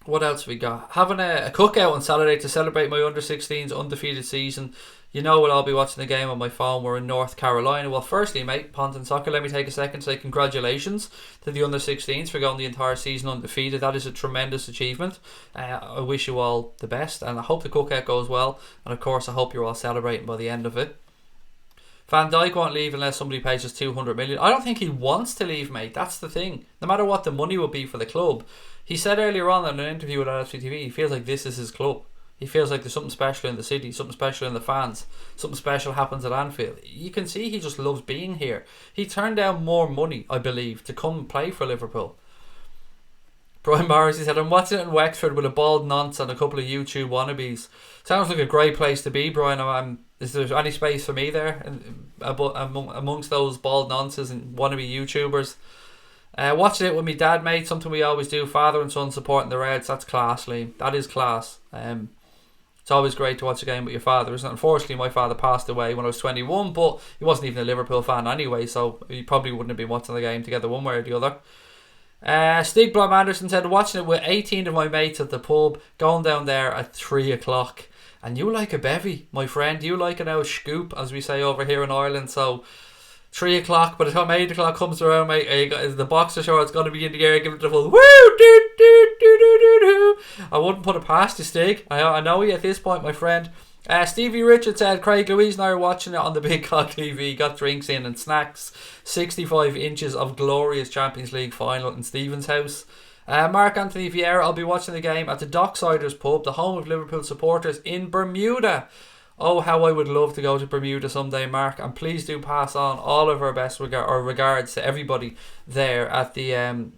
What else we got? Having a cookout on Saturday to celebrate my under-16s undefeated season. You know I'll be watching the game on my phone. We're in North Carolina. Well, firstly, mate, Ponton Soccer, let me take a second to say congratulations to the under-16s for going the entire season undefeated. That is a tremendous achievement. I wish you all the best, and I hope the cookout goes well. And of course, I hope you're all celebrating by the end of it. Van Dijk won't leave unless somebody pays us 200 million. I don't think he wants to leave, mate. That's the thing. No matter what the money would be for the club. He said earlier on in an interview with LFC TV, he feels like this is his club. He feels like there's something special in the city, something special in the fans, something special happens at Anfield. You can see he just loves being here. He turned down more money, I believe, to come and play for Liverpool. Brian Morris, said, I'm watching it in Wexford with a bald nonce and a couple of YouTube wannabes. Sounds like a great place to be, Brian. Is there any space for me there amongst those bald nonces and wannabe YouTubers? Watching it with my dad, mate, something we always do. Father and son supporting the Reds. That's class, Liam. That is class. It's always great to watch a game with your father, isn't it? Unfortunately, my father passed away when I was 21, but he wasn't even a Liverpool fan anyway, so he probably wouldn't have been watching the game together one way or the other. Stig Blom Anderson said, watching it with 18 of my mates at the pub, going down there at 3 o'clock. And you like a bevy, my friend. You like an old scoop, as we say over here in Ireland. So 3 o'clock, by the time 8 o'clock comes around, mate, the boxer shorts going to be in the air, giving it the full woo, doo, doo, doo, doo, doo, doo. I wouldn't put it past you, Stig. I know you at this point, my friend. Stevie Richard said, Craig, Louise and I are watching it on the big cock TV, got drinks in and snacks. 65 inches of glorious Champions League final in Stephen's house. Mark Anthony Vieira, I'll be watching the game at the Docksiders pub, the home of Liverpool supporters in Bermuda. Oh, how I would love to go to Bermuda someday, Mark. And please do pass on all of our best regards to everybody there at the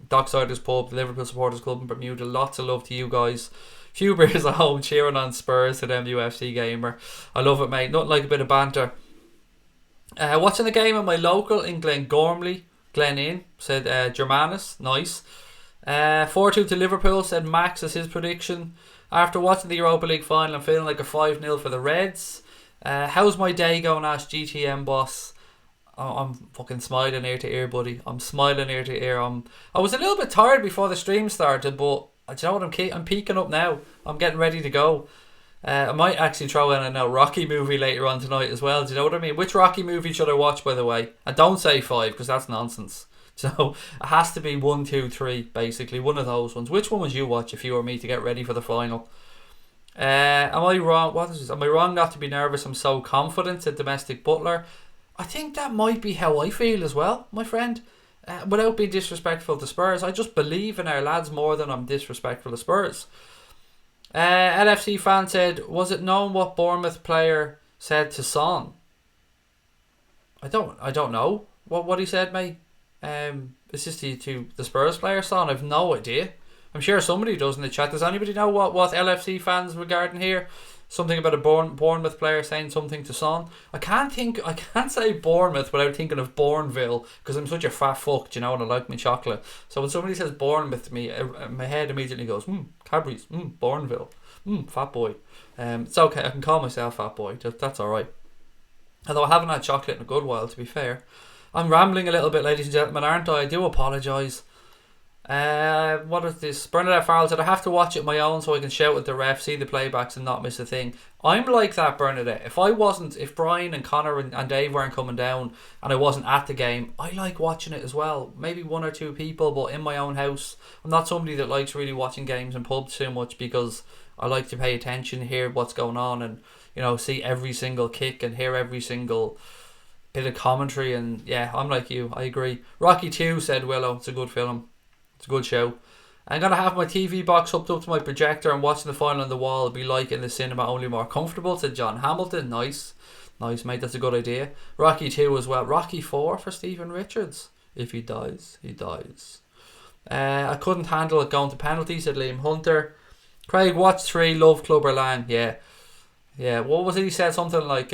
Docksiders pub, the Liverpool supporters club in Bermuda. Lots of love to you guys. Few beers at home cheering on Spurs to them UFC gamer. I love it, mate. Nothing like a bit of banter. Watching the game at my local in Glengormley, Glen said Germanus. Nice. 4-2 to Liverpool, said Max as his prediction. After watching the Europa League final, I'm feeling like a 5-0 for the Reds. How's my day going, asked GTM boss. Oh, I'm fucking smiling ear to ear, buddy. I'm smiling ear to ear. I was a little bit tired before the stream started, but do you know what? I'm peaking up now. I'm getting ready to go. I might actually throw in a Rocky movie later on tonight as well. Do you know what I mean? Which Rocky movie should I watch, by the way? And don't say 5, because that's nonsense. So it has to be 1, 2, 3, basically. One of those ones. Which one would you watch if you were me to get ready for the final? Am I wrong? What is this? Am I wrong not to be nervous? I'm so confident, said Domestic Butler. I think that might be how I feel as well, my friend. Without being disrespectful to Spurs, I just believe in our lads more than I'm disrespectful to Spurs. LFC fan said, was it known what Bournemouth player said to Son? I don't know what he said, mate. Is this to the Spurs player, Son? I've no idea. I'm sure somebody does in the chat. Does anybody know what LFC fans regarding here? Something about a Bournemouth player saying something to Son. I can't say Bournemouth without thinking of Bourneville, because I'm such a fat fuck, you know, and I like my chocolate. So when somebody says Bournemouth to me, my head immediately goes, Cadbury's, Bourneville, fat boy. It's okay, I can call myself fat boy, that's alright. Although I haven't had chocolate in a good while, to be fair. I'm rambling a little bit, ladies and gentlemen, aren't I? I do apologise. What is this? Bernadette Farrell said, I have to watch it my own so I can shout at the ref, see the playbacks and not miss a thing. I'm like that, Bernadette. If Brian and Connor and Dave weren't coming down and I wasn't at the game, I like watching it as well. Maybe 1 or 2 people, but in my own house. I'm not somebody that likes really watching games in pubs too much, because I like to pay attention, hear what's going on, and see every single kick and hear every single bit of commentary. And yeah, I'm like you, I agree. Rocky 2, said Willow. It's a good film. It's a good show. I'm going to have my TV box hooked up to my projector and watching the final on the wall. It'll be like in the cinema, only more comfortable, said John Hamilton. Nice, mate, that's a good idea. Rocky 2 as well. Rocky 4 for Stephen Richards. If he dies, he dies. I couldn't handle it going to penalties, said Liam Hunter. Craig, watch 3, Love Clubber Lang. Yeah, what was it he said? Something like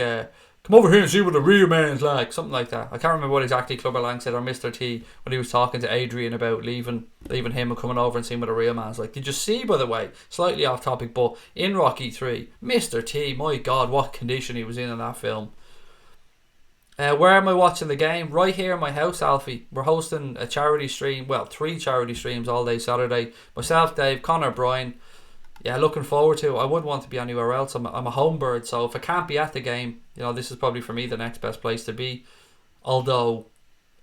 Come over here and see what a real man's like. Something like that. I can't remember what exactly Clubber Lang said, or Mr. T, when he was talking to Adrian about leaving him and coming over and seeing what a real man's like. Did you see, by the way, slightly off topic, but in Rocky 3, Mr. T, my God, what condition he was in that film. Where am I watching the game? Right here in my house, Alfie. We're hosting a charity stream. Well, 3 charity streams all day Saturday. Myself, Dave, Connor, Brian. Yeah, looking forward to it. I wouldn't want to be anywhere else. I'm a home bird, so if I can't be at the game, this is probably for me the next best place to be. Although,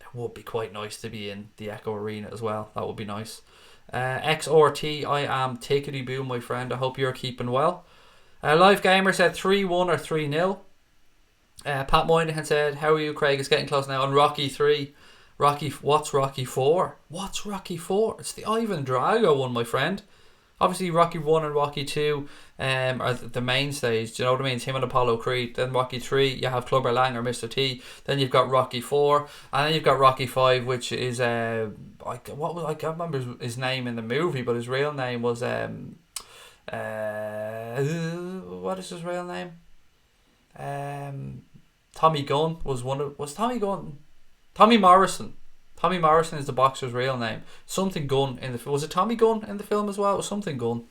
it would be quite nice to be in the Echo Arena as well. That would be nice. XRT, I am tickety boo, my friend. I hope you're keeping well. Live Gamer said 3-1 or 3-0. Pat Moynihan said, how are you, Craig? It's getting close now. On Rocky 3. What's Rocky 4? What's Rocky 4? It's the Ivan Drago one, my friend. Obviously, Rocky 1 and Rocky 2 are the mainstays. Do you know what I mean? It's him and Apollo Creed. Then Rocky 3, you have Clubber Lang or Mr. T. Then you've got Rocky 4. And then you've got Rocky 5, which is... I can't remember his name in the movie, but his real name was... what is his real name? Tommy Gunn was one of... Was Tommy Gunn? Tommy Morrison. Tommy Morrison is the boxer's real name. Something Gunn in the... Was it Tommy Gunn in the film as well? It was something Gunn.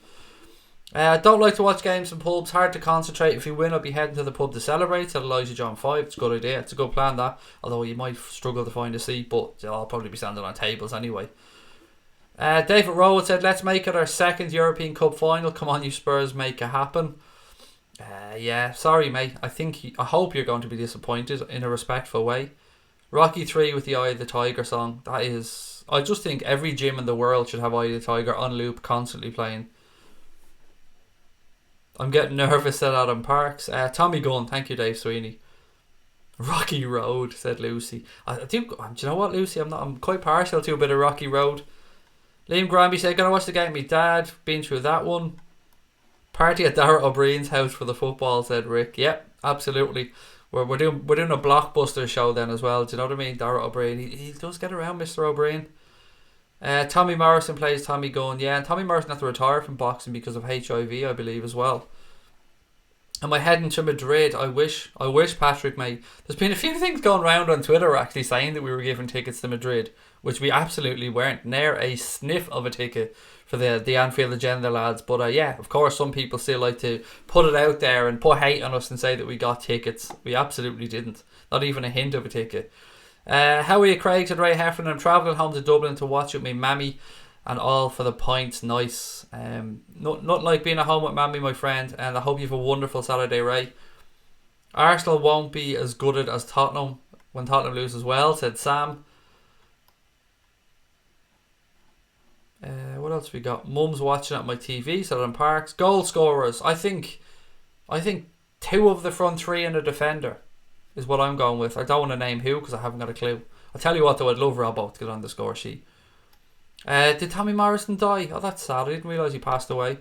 I don't like to watch games in pubs. Hard to concentrate. If you win, I'll be heading to the pub to celebrate. Said Elijah John 5. It's a good idea. It's a good plan, that. Although you might struggle to find a seat, but I'll probably be standing on tables anyway. David Rowe said, let's make it our second European Cup final. Come on, you Spurs, make it happen. Yeah, sorry, mate. I hope you're going to be disappointed in a respectful way. Rocky 3 with the Eye of the Tiger song. That is... I just think every gym in the world should have Eye of the Tiger on loop, constantly playing. I'm getting nervous at Adam Parks. Tommy Gunn, thank you, Dave Sweeney. Rocky Road, said Lucy. Do you know what, Lucy? I'm quite partial to a bit of Rocky Road. Liam Granby said, gonna watch the game with my dad. Been through that one. Party at Dara O'Brien's house for the football, said Rick. Yep, absolutely. We're doing a blockbuster show then as well. Do you know what I mean? Dara O'Brien, he does get around, Mr. O'Brien. Tommy Morrison plays Tommy Gunn. Yeah, and Tommy Morrison had to retire from boxing because of HIV, I believe, as well. Am I heading to Madrid? I wish, Patrick, mate. There's been a few things going around on Twitter actually saying that we were given tickets to Madrid, which we absolutely weren't. Near a sniff of a ticket for the Anfield agenda, lads. But yeah, of course, some people still like to put it out there and put hate on us and say that we got tickets. We absolutely didn't. Not even a hint of a ticket. How are you, Craig? Said Ray Heffernan. I'm travelling home to Dublin to watch with me mammy and all for the pints. Nice. Not like being at home with mammy, my friend. And I hope you have a wonderful Saturday, Ray. Arsenal won't be as good as Tottenham when Tottenham lose as well, said Sam. What else we got? Mum's watching at my TV, said on Parks. Goal scorers. I think 2 of the front 3 and a defender is what I'm going with. I don't want to name who because I haven't got a clue. I'll tell you what though, I'd love Robbo to get on the score sheet. Did Tommy Morrison die? Oh, that's sad. I didn't realise he passed away.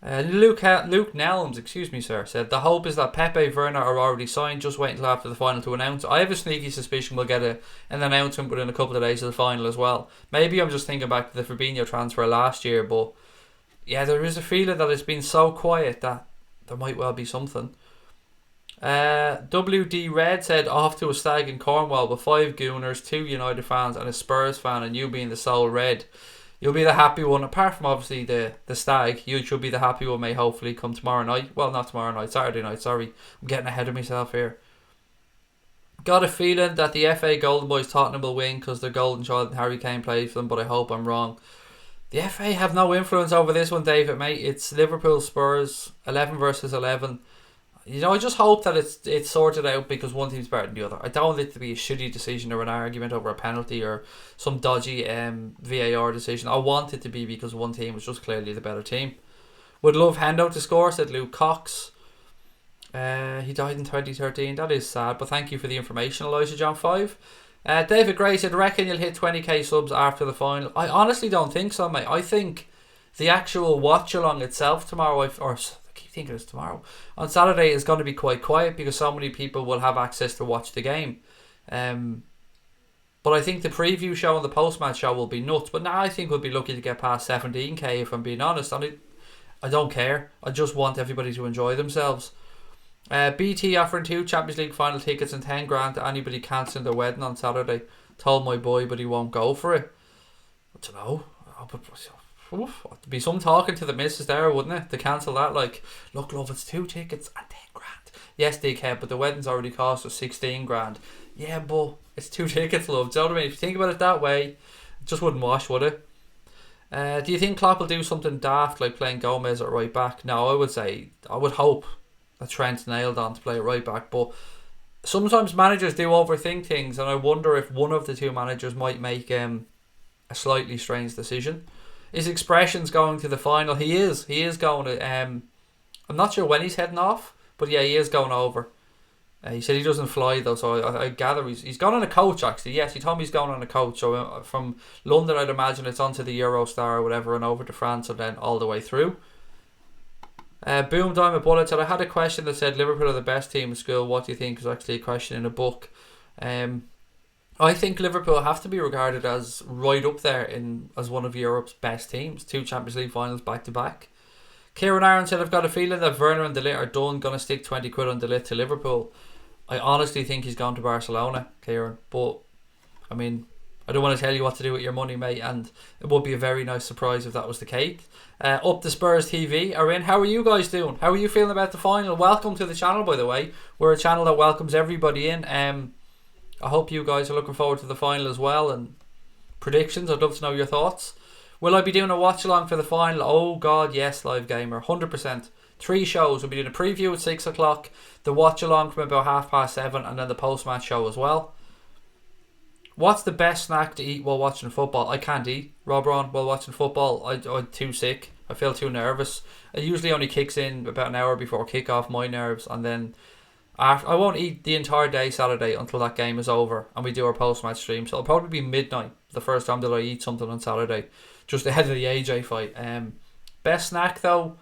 Luke Nelms, excuse me, sir, said the hope is that Pepe Werner are already signed. Just wait until after the final to announce. I have a sneaky suspicion we'll get an announcement within a couple of days of the final as well. Maybe I'm just thinking back to the Fabinho transfer last year, but yeah, there is a feeling that it's been so quiet that there might well be something. WD Red said off to a stag in Cornwall with 5 Gooners, 2 United fans and a Spurs fan, and you being the sole Red. You'll be the happy one, apart from obviously the stag. You should be the happy one, mate, hopefully come tomorrow night. Well, not tomorrow night, Saturday night, sorry. I'm getting ahead of myself here. Got a feeling that the FA Golden Boys Tottenham will win because they're Golden Child and Harry Kane plays for them, but I hope I'm wrong. The FA have no influence over this one, David, mate. It's Liverpool Spurs, 11 versus 11. I just hope that it's sorted out because one team's better than the other. I don't want it to be a shitty decision or an argument over a penalty or some dodgy VAR decision. I want it to be because one team was just clearly the better team. Would love Hendo to score, said Luke Cox. He died in 2013. That is sad, but thank you for the information, Elijah John 5. David Gray said, reckon you'll hit 20k subs after the final. I honestly don't think so, mate. I think the actual watch along itself tomorrow, I keep thinking it's tomorrow, on Saturday is going to be quite quiet because so many people will have access to watch the game. But I think the preview show and the post-match show will be nuts. But now I think we'll be lucky to get past 17k if I'm being honest. And I don't care. I just want everybody to enjoy themselves. BT offering 2 Champions League final tickets and 10 grand to anybody cancelling their wedding on Saturday. Told my boy, but he won't go for it. I don't know. There'd be some talking to the missus there, wouldn't it? To cancel that, like, look, love, it's 2 tickets and 10 grand. Yes, dickhead, but the wedding's already cost us 16 grand. Yeah, but it's 2 tickets, love. Do you know what I mean? If you think about it that way, it just wouldn't wash, would it? Do you think Klopp will do something daft like playing Gomez at right back? No, I would hope that Trent's nailed on to play at right back, but sometimes managers do overthink things, and I wonder if one of the 2 managers might make a slightly strange decision. His expression's going to the final. He is going to. I'm not sure when he's heading off, but yeah, he is going over. He said he doesn't fly though, so I gather he's gone on a coach actually. Yes, he told me he's going on a coach. So from London, I'd imagine it's onto the Eurostar or whatever, and over to France, and then all the way through. Boom Diamond Bullet said, I had a question that said Liverpool are the best team in school. What do you think? Is actually a question in a book. I think Liverpool have to be regarded as right up there as one of Europe's best teams. 2 Champions League finals back to back. Kieran Aaron said, I've got a feeling that Werner and De Ligt are done. Going to stick 20 quid on De Ligt to Liverpool. I honestly think he's gone to Barcelona, Kieran. But, I mean, I don't want to tell you what to do with your money, mate. And it would be a very nice surprise if that was the case. Up the Spurs TV are in. How are you guys doing? How are you feeling about the final? Welcome to the channel, by the way. We're a channel that welcomes everybody in. I hope you guys are looking forward to the final as well. And predictions, I'd love to know your thoughts. Will I be doing a watch along for the final? Oh god, yes, live gamer, 100%. 3 shows. We'll be doing a preview at 6 o'clock, the watch along from about 7:30, and then the post match show as well. What's the best snack to eat while watching football? I can't eat, Rob Ron, while watching football. I'm too sick. I feel too nervous. It usually only kicks in about an hour before kick-off, my nerves, and then after, I won't eat the entire day Saturday until that game is over and we do our post-match stream. So it'll probably be midnight the first time that I eat something on Saturday, just ahead of the AJ fight. Best snack though,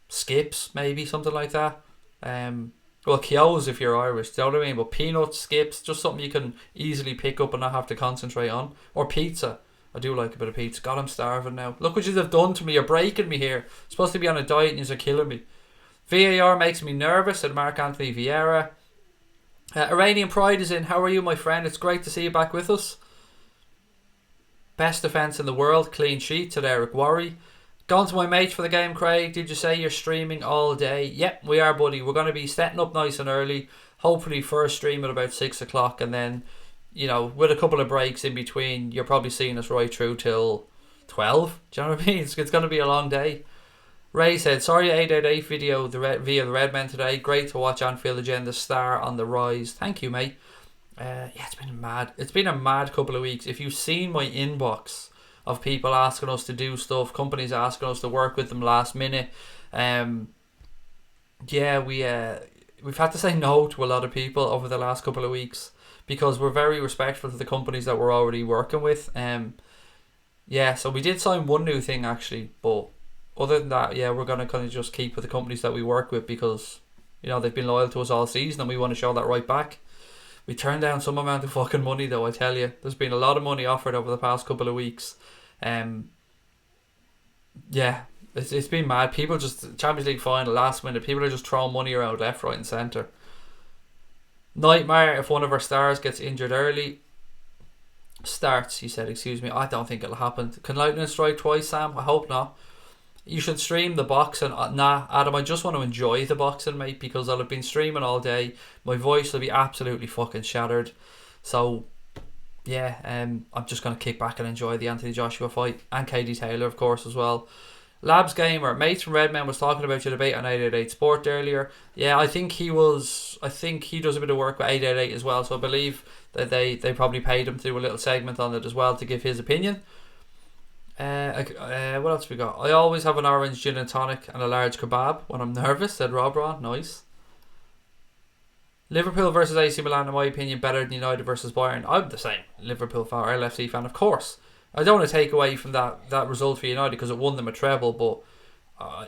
skips, maybe something like that. Well, Kyo's if you're Irish, do you know what I mean? But peanuts, skips, just something you can easily pick up and not have to concentrate on. Or pizza. I do like a bit of pizza. God, I'm starving now. Look what you have done to me. You're breaking me here. I'm supposed to be on a diet and you're killing me. VAR makes me nervous, said Mark Anthony Vieira. Iranian Pride is in. How are you, my friend? It's great to see you back with us. Best defence in the world, clean sheet, said Eric Worry. Gone to my mates for the game, Craig. Did you say you're streaming all day? Yep, we are, buddy. We're going to be setting up nice and early. Hopefully first stream at about 6 o'clock, and then, you know, with a couple of breaks in between, you're probably seeing us right through till 12. Do you know what I mean? It's going to be a long day. Ray said, sorry 888 video via the Red Men today. Great to watch Anfield again, the star on the rise. Thank you, mate. Yeah, it's been mad. It's been a mad couple of weeks. If you've seen my inbox of people asking us to do stuff, companies asking us to work with them last minute, yeah, we've had to say no to a lot of people over the last couple of weeks because we're very respectful to the companies that we're already working with. Yeah, so we did sign one new thing actually, but other than that, yeah, we're going to kind of just keep with the companies that we work with because, you know, they've been loyal to us all season and we want to show that right back. We turned down some amount of fucking money though, I tell you. There's been a lot of money offered over the past couple of weeks. Yeah, it's been mad. People just, Champions League final, last minute, people are just throwing money around left, right and centre. Nightmare if one of our stars gets injured early. Starts, he said, excuse me. I don't think it'll happen. Can lightning strike twice, Sam? I hope not. You should stream the boxing. Nah, Adam, I just want to enjoy the boxing, mate, because I'll have been streaming all day. My voice will be absolutely fucking shattered. So, yeah, I'm just going to kick back and enjoy the Anthony Joshua fight. And Katie Taylor, of course, as well. Labs Gamer, mates from Redmen was talking about your debate on 888 Sport earlier. Yeah, I think he does a bit of work with 888 as well. So I believe that they probably paid him to do a little segment on it as well to give his opinion. What else we got? I always have an orange gin and tonic and a large kebab when I'm nervous, said Rob Ron. Nice. Liverpool versus AC Milan, in my opinion, better than United versus Bayern. I'm the same Liverpool fan or LFC fan, of course. I don't want to take away from that result for United because it won them a treble, but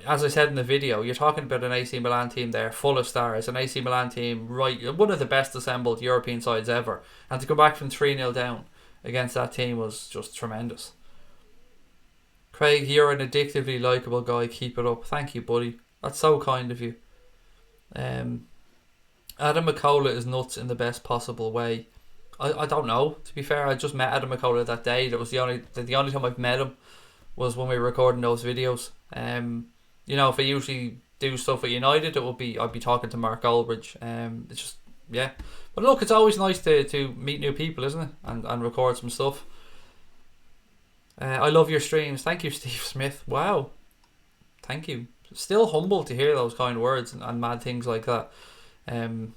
as I said in the video, you're talking about an AC Milan team there full of stars, an AC Milan team, right, one of the best assembled European sides ever, and to go back from 3-0 down against that team was just tremendous. Craig, you're an addictively likeable guy. Keep it up. Thank you, buddy. That's so kind of you. Adam McCullough is nuts in the best possible way. I don't know. To be fair, I just met Adam McCullough that day. That was the only time I've met him was when we were recording those videos. If I usually do stuff at United, I'd be talking to Mark Goldbridge. It's just But look, it's always nice to meet new people, isn't it? And record some stuff. I love your streams. Thank you, Steve Smith. Wow. Thank you. Still humbled to hear those kind of words and mad things like that. Kind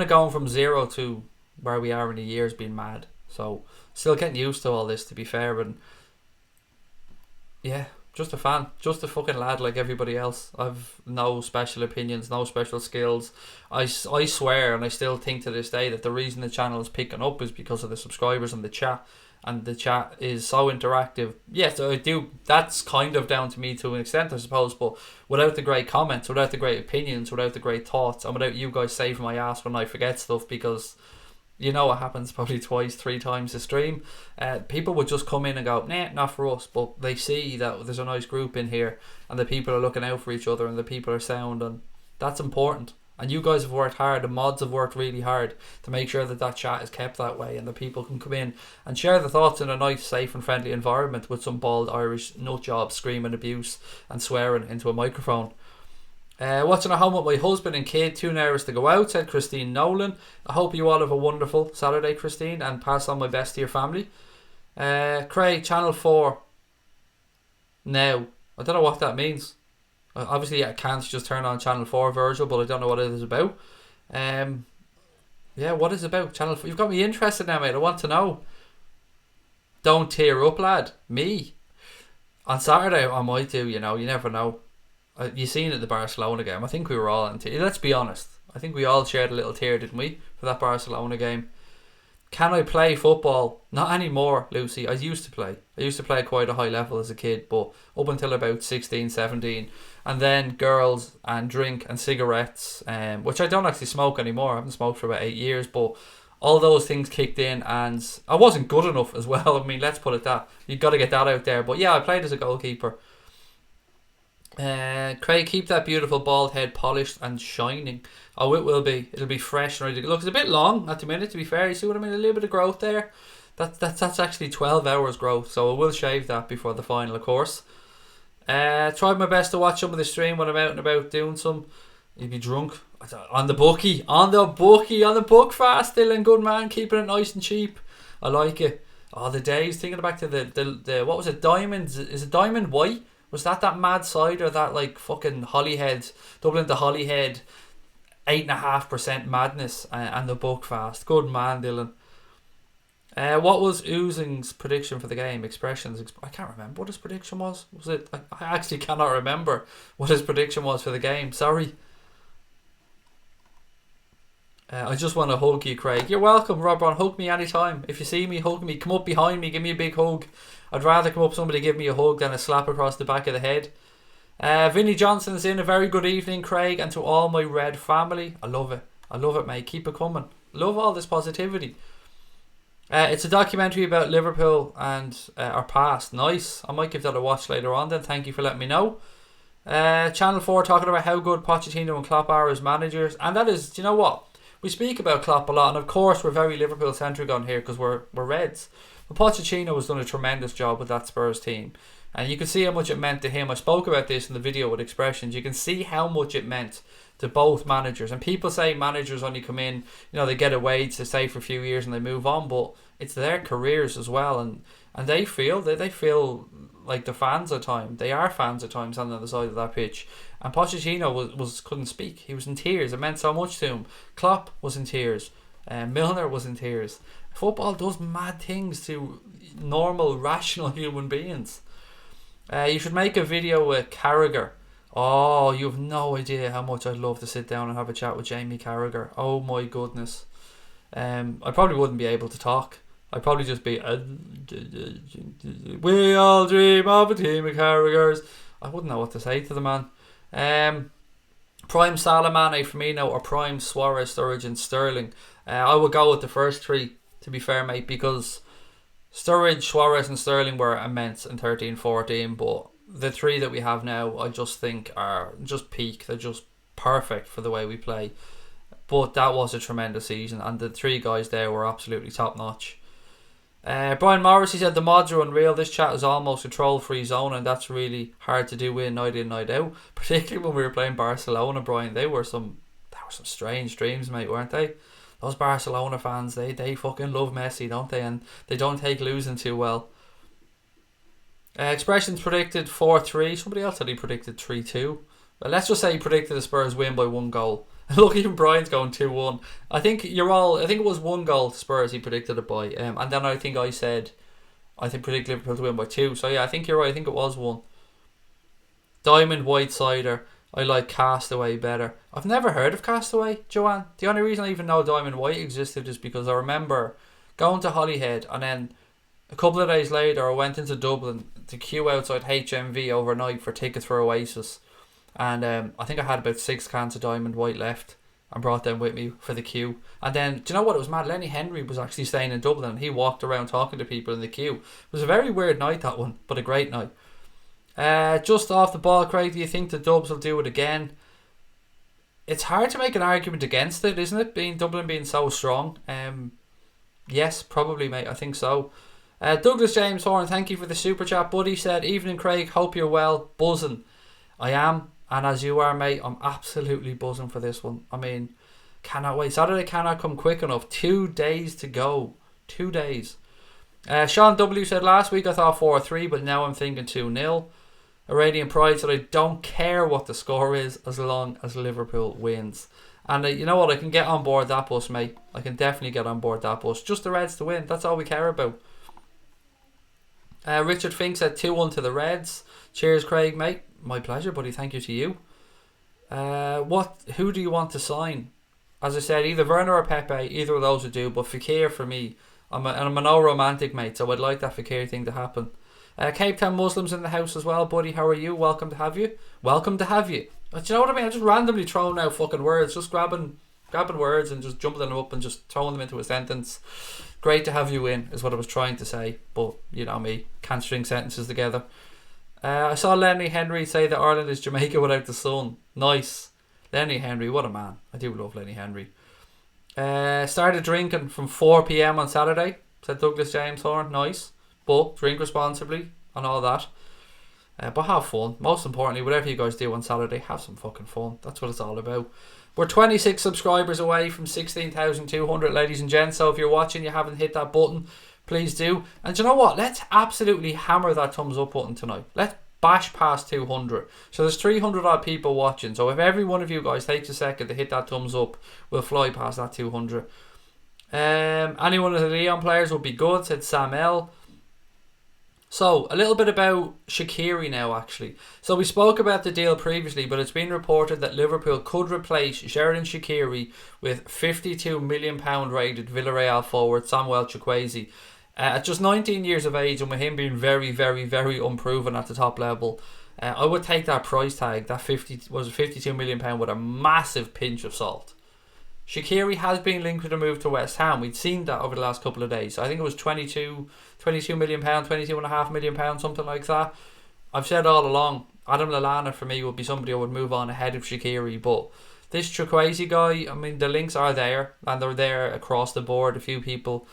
of going from 0 to where we are in a year has been mad. So still getting used to all this, to be fair. But yeah, just a fan, just a fucking lad like everybody else. I've no special opinions, no special skills. I swear, and I still think to this day, that the reason the channel is picking up is because of the subscribers and the chat. And the chat is so interactive. Yes, I do. That's kind of down to me to an extent, I suppose. But without the great comments, without the great opinions, without the great thoughts, and without you guys saving my ass when I forget stuff, because you know what happens probably 2, 3 times a stream, people would just come in and go, nah, not for us. But they see that there's a nice group in here, and the people are looking out for each other, and the people are sound, and that's important. And you guys have worked hard, the mods have worked really hard to make sure that chat is kept that way, and the people can come in and share the thoughts in a nice, safe and friendly environment with some bald Irish nutjobs screaming abuse and swearing into a microphone. Watching at home with my husband and kid, too nervous to go out, said Christine Nolan. I hope you all have a wonderful Saturday, Christine, and pass on my best to your family. Craig, Channel 4 now. I don't know what that means. Obviously, I can't just turn on Channel 4, Virgil, but I don't know what it is about. What is it about? Channel 4. You've got me interested now, mate. I want to know. Don't tear up, lad. Me. On Saturday, I might do, you never know. You seen it at the Barcelona game. I think we were all in tears. Let's be honest. I think we all shared a little tear, didn't we, for that Barcelona game. Can I play football? Not anymore, Lucy. I used to play. I used to play at quite a high level as a kid, but up until about 16, 17. And then girls and drink and cigarettes, which I don't actually smoke anymore. I haven't smoked for about 8 years, but all those things kicked in, and I wasn't good enough as well. I mean, let's put it that. You've got to get that out there. But yeah, I played as a goalkeeper. Craig, keep that beautiful bald head polished and shining. Oh, it will be. It'll be fresh and ready to look. It's a bit long at the minute, to be fair. You see what I mean? A little bit of growth there. That's actually 12 hours growth, so I will shave that before the final, of course. Tried my best to watch some of the stream when I'm out and about doing some. You'd be drunk. On the book fast, Dylan, good man, keeping it nice and cheap. I like it. Oh, the days, thinking back to the what was it, Diamonds? Is it Diamond White? Was that mad cider, that like fucking Holyhead, Dublin to Holyhead, 8.5% madness, and the book fast. Good man, Dylan. What was Oozing's prediction for the game? Expressions. I can't remember what his prediction was. Was it? I actually cannot remember what his prediction was for the game. Sorry. I just want to hug you, Craig. You're welcome, Robron. Hug me anytime. If you see me, hug me. Come up behind me. Give me a big hug. I'd rather come up somebody give me a hug than a slap across the back of the head. Vinnie Johnson's in. A very good evening, Craig, and to all my Red family. I love it. I love it, mate. Keep it coming. Love all this positivity. It's a documentary about Liverpool and our past. Nice. I might give that a watch later on then. Thank you for letting me know. Channel 4 talking about how good Pochettino and Klopp are as managers. And that is, do you know what? We speak about Klopp a lot, and of course we're very Liverpool centric on here because we're Reds. But Pochettino has done a tremendous job with that Spurs team, and you can see how much it meant to him. I spoke about this in the video with expressions. You can see how much it meant to both managers. And people say managers only come in, they get a wage to stay for a few years and they move on, but it's their careers as well, and they feel like the fans at times. They are fans at times on the other side of that pitch. And Pochettino was couldn't speak. He was in tears. It meant so much to him. Klopp was in tears. Milner was in tears. Football does mad things to normal, rational human beings. You should make a video with Carragher. Oh, you have no idea how much I'd love to sit down and have a chat with Jamie Carragher. Oh my goodness. I probably wouldn't be able to talk. I'd probably just be we all dream of a team of Carraghers. I wouldn't know what to say to the man. Prime Salah, Mane, Firmino, or Prime Suarez, Sturridge and Sterling. I would go with the first three, to be fair, mate, because Sturridge, Suarez and Sterling were immense in 13-14, but the three that we have now I just think are just peak. They're just perfect for the way we play. But that was a tremendous season, and the three guys there were absolutely top notch. Brian Morrissey said the mods are unreal. This chat is almost a troll-free zone, and that's really hard to do in, night out. Particularly when we were playing Barcelona, Brian. They were some strange dreams, mate, weren't they? Those Barcelona fans, they fucking love Messi, don't they? And they don't take losing too well. Expressions predicted 4-3. Somebody else said he predicted 3-2. Well, let's just say he predicted the Spurs win by 1 goal. Look, even Brian's going 2-1. I think it was 1 goal to Spurs he predicted it by. And then I think predict Liverpool to win by 2. So yeah, I think you're right. I think it was 1. Diamond White Cider. I like Castaway better. I've never heard of Castaway, Joanne. The only reason I even know Diamond White existed is because I remember going to Holyhead, and then a couple of days later I went into Dublin to queue outside HMV overnight for tickets for Oasis. And I think I had about 6 cans of Diamond White left and brought them with me for the queue. And then, do you know what? It was mad. Lenny Henry was actually staying in Dublin, and he walked around talking to people in the queue. It was a very weird night, that one, but a great night. Just off the ball, Craig, do you think the Dubs will do it again? It's hard to make an argument against it, isn't it? Dublin being so strong. Yes, probably, mate. I think so. Douglas James Horn, thank you for the super chat, buddy. Said, evening, Craig. Hope you're well. Buzzing. I am. And as you are, mate, I'm absolutely buzzing for this one. I mean, cannot wait. Saturday cannot come quick enough. 2 days to go. 2 days. Sean W said, last week I thought 4-3, but now I'm thinking 2-0. Iranian Pride said, I don't care what the score is as long as Liverpool wins. And you know what? I can get on board that bus, mate. I can definitely get on board that bus. Just the Reds to win. That's all we care about. Richard Fink said 2-1 to the Reds. Cheers, Craig, mate. My pleasure, buddy. Thank you to you. Who do you want to sign? As I said, either Werner or Pepe. Either of those would do. But Fekir for me. I'm a no romantic, mate. So I'd like that Fekir thing to happen. Cape Town Muslims in the house as well, buddy. How are you? Welcome to have you. Welcome to have you. Do you know what I mean? I'm just randomly throwing out fucking words. Just grabbing words and just jumping them up and just throwing them into a sentence. Great to have you in is what I was trying to say. But, you know me. Can't string sentences together. I saw Lenny Henry say that Ireland is Jamaica without the sun. Nice. Lenny Henry, what a man. I do love Lenny Henry. Started drinking from 4 p.m. on Saturday, said Douglas James Horn. Nice. But drink responsibly and all that. But have fun. Most importantly, whatever you guys do on Saturday, have some fucking fun. That's what it's all about. We're 26 subscribers away from 16,200, ladies and gents. So if you're watching, you haven't hit that button, please do. And do you know what? Let's absolutely hammer that thumbs up button tonight. Let's bash past 200. So there's 300 odd people watching. So if every one of you guys takes a second to hit that thumbs up, we'll fly past that 200. Any one of the Leon players would be good, said Sam L. So, a little bit about Shaqiri now, actually. So, we spoke about the deal previously, but it's been reported that Liverpool could replace Xherdan Shaqiri with £52 million rated Villarreal forward Samuel Chukwueze. At just 19 years of age, and with him being very, very, very unproven at the top level, I would take that price tag, that £52 million, with a massive pinch of salt. Shaqiri has been linked with a move to West Ham. We'd seen that over the last couple of days. I think it was £22 million, £22.5 million, something like that. I've said all along, Adam Lallana for me would be somebody I would move on ahead of Shaqiri. But this Chukwueze guy, I mean, the links are there, and they're there across the board. A few people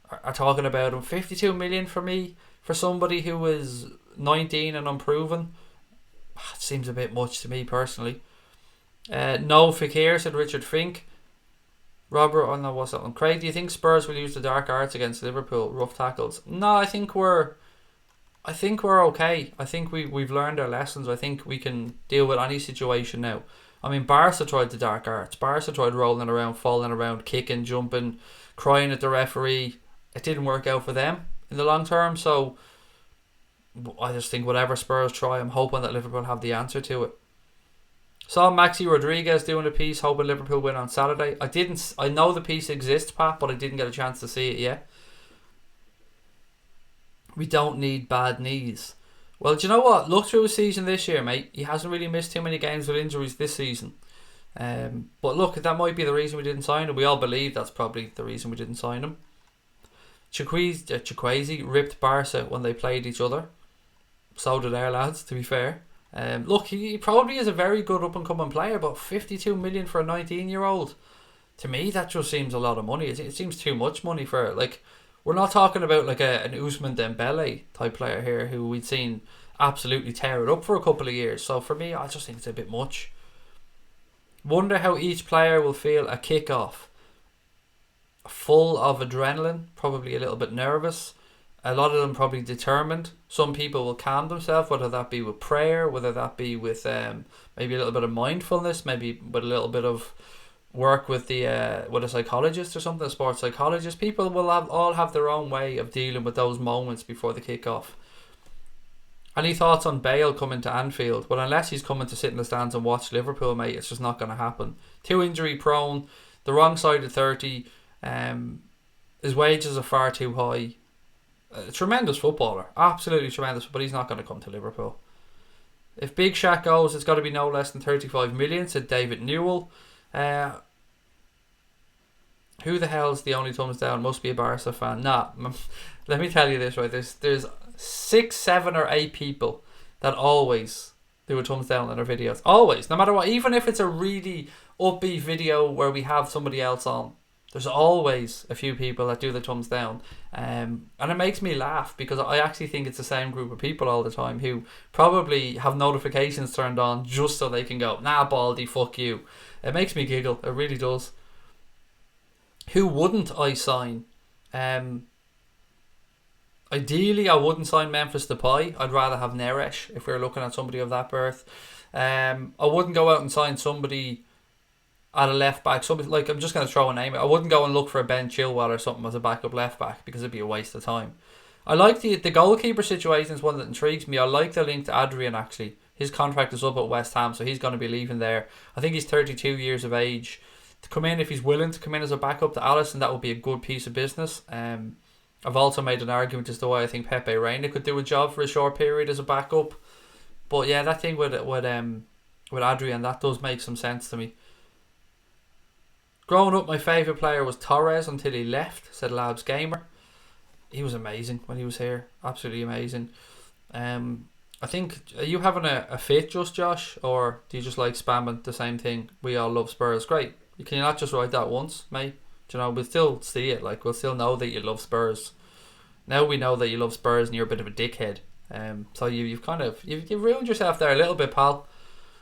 are talking about him. 52 million for me, for somebody who is 19 and unproven, it seems a bit much to me personally. No Fekir, said Richard Fink. Robert, oh no, what's that one? Craig, do you think Spurs will use the dark arts against Liverpool? Rough tackles? No, I think we're okay. I think we've learned our lessons. I think we can deal with any situation now. I mean, Barca tried the dark arts. Barca tried rolling around, falling around, kicking, jumping, crying at the referee. It didn't work out for them in the long term. So I just think whatever Spurs try, I'm hoping that Liverpool have the answer to it. Saw Maxi Rodriguez doing a piece, hoping Liverpool win on Saturday. I know the piece exists, Pat, but I didn't get a chance to see it yet. We don't need bad knees. Well, do you know what? Look through his season this year, mate. He hasn't really missed too many games with injuries this season. But look, that might be the reason we didn't sign him. We all believe that's probably the reason we didn't sign him. Chukwueze ripped Barca when they played each other. So did our lads, to be fair. Look, he probably is a very good up-and-coming player, but 52 million for a 19-year-old, to me, that just seems a lot of money. It seems too much money for, like, we're not talking about like an Ousmane Dembele type player here who we'd seen absolutely tear it up for a couple of years. So for me, I just think it's a bit much. Wonder how each player will feel a kick-off. Full of adrenaline, probably a little bit nervous. A lot of them probably determined. Some people will calm themselves, whether that be with prayer, whether that be with maybe a little bit of mindfulness, maybe with a little bit of work with a psychologist or something, a sports psychologist. People will all have their own way of dealing with those moments before the kick-off. Any thoughts on Bale coming to Anfield? Well, unless he's coming to sit in the stands and watch Liverpool, mate, it's just not going to happen. Too injury prone, the wrong side of 30. His wages are far too high. A tremendous footballer, absolutely tremendous, but he's not going to come to Liverpool. If Big Shaq goes, it's got to be no less than 35 million, said David Newell. Who the hell's the only thumbs down? Must be a Barca fan. Nah, let me tell you this, right? There's 6, 7 or 8 people that always do a thumbs down on their videos. Always, no matter what. Even if it's a really upbeat video where we have somebody else on, there's always a few people that do the thumbs down. And it makes me laugh because I actually think it's the same group of people all the time who probably have notifications turned on just so they can go, nah, Baldy, fuck you. It makes me giggle. It really does. Who wouldn't I sign? Ideally, I wouldn't sign Memphis Depay. I'd rather have Neres if we were looking at somebody of that birth. I wouldn't go out and sign somebody at a left back. Somebody, like, I'm just going to throw a name. I wouldn't go and look for a Ben Chilwell or something as a backup left back because it'd be a waste of time. I like the goalkeeper situation is one that intrigues me. I like the link to Adrian, actually. His contract is up at West Ham, so he's going to be leaving there. I think he's 32 years of age. To come in, if he's willing to come in as a backup to Alisson, that would be a good piece of business. I've also made an argument as to why I think Pepe Reina could do a job for a short period as a backup. But yeah, that thing with Adrian, that does make some sense to me. Growing up, my favourite player was Torres until he left, said Labs Gamer. He was amazing when he was here. Absolutely amazing. I think, are you having a fit just, Josh? Or do you just like spamming the same thing? We all love Spurs. Great. Can you not just write that once, mate? Do you know, we'll still see it. Like, we'll still know that you love Spurs. Now we know that you love Spurs and you're a bit of a dickhead. So you've ruined yourself there a little bit, pal.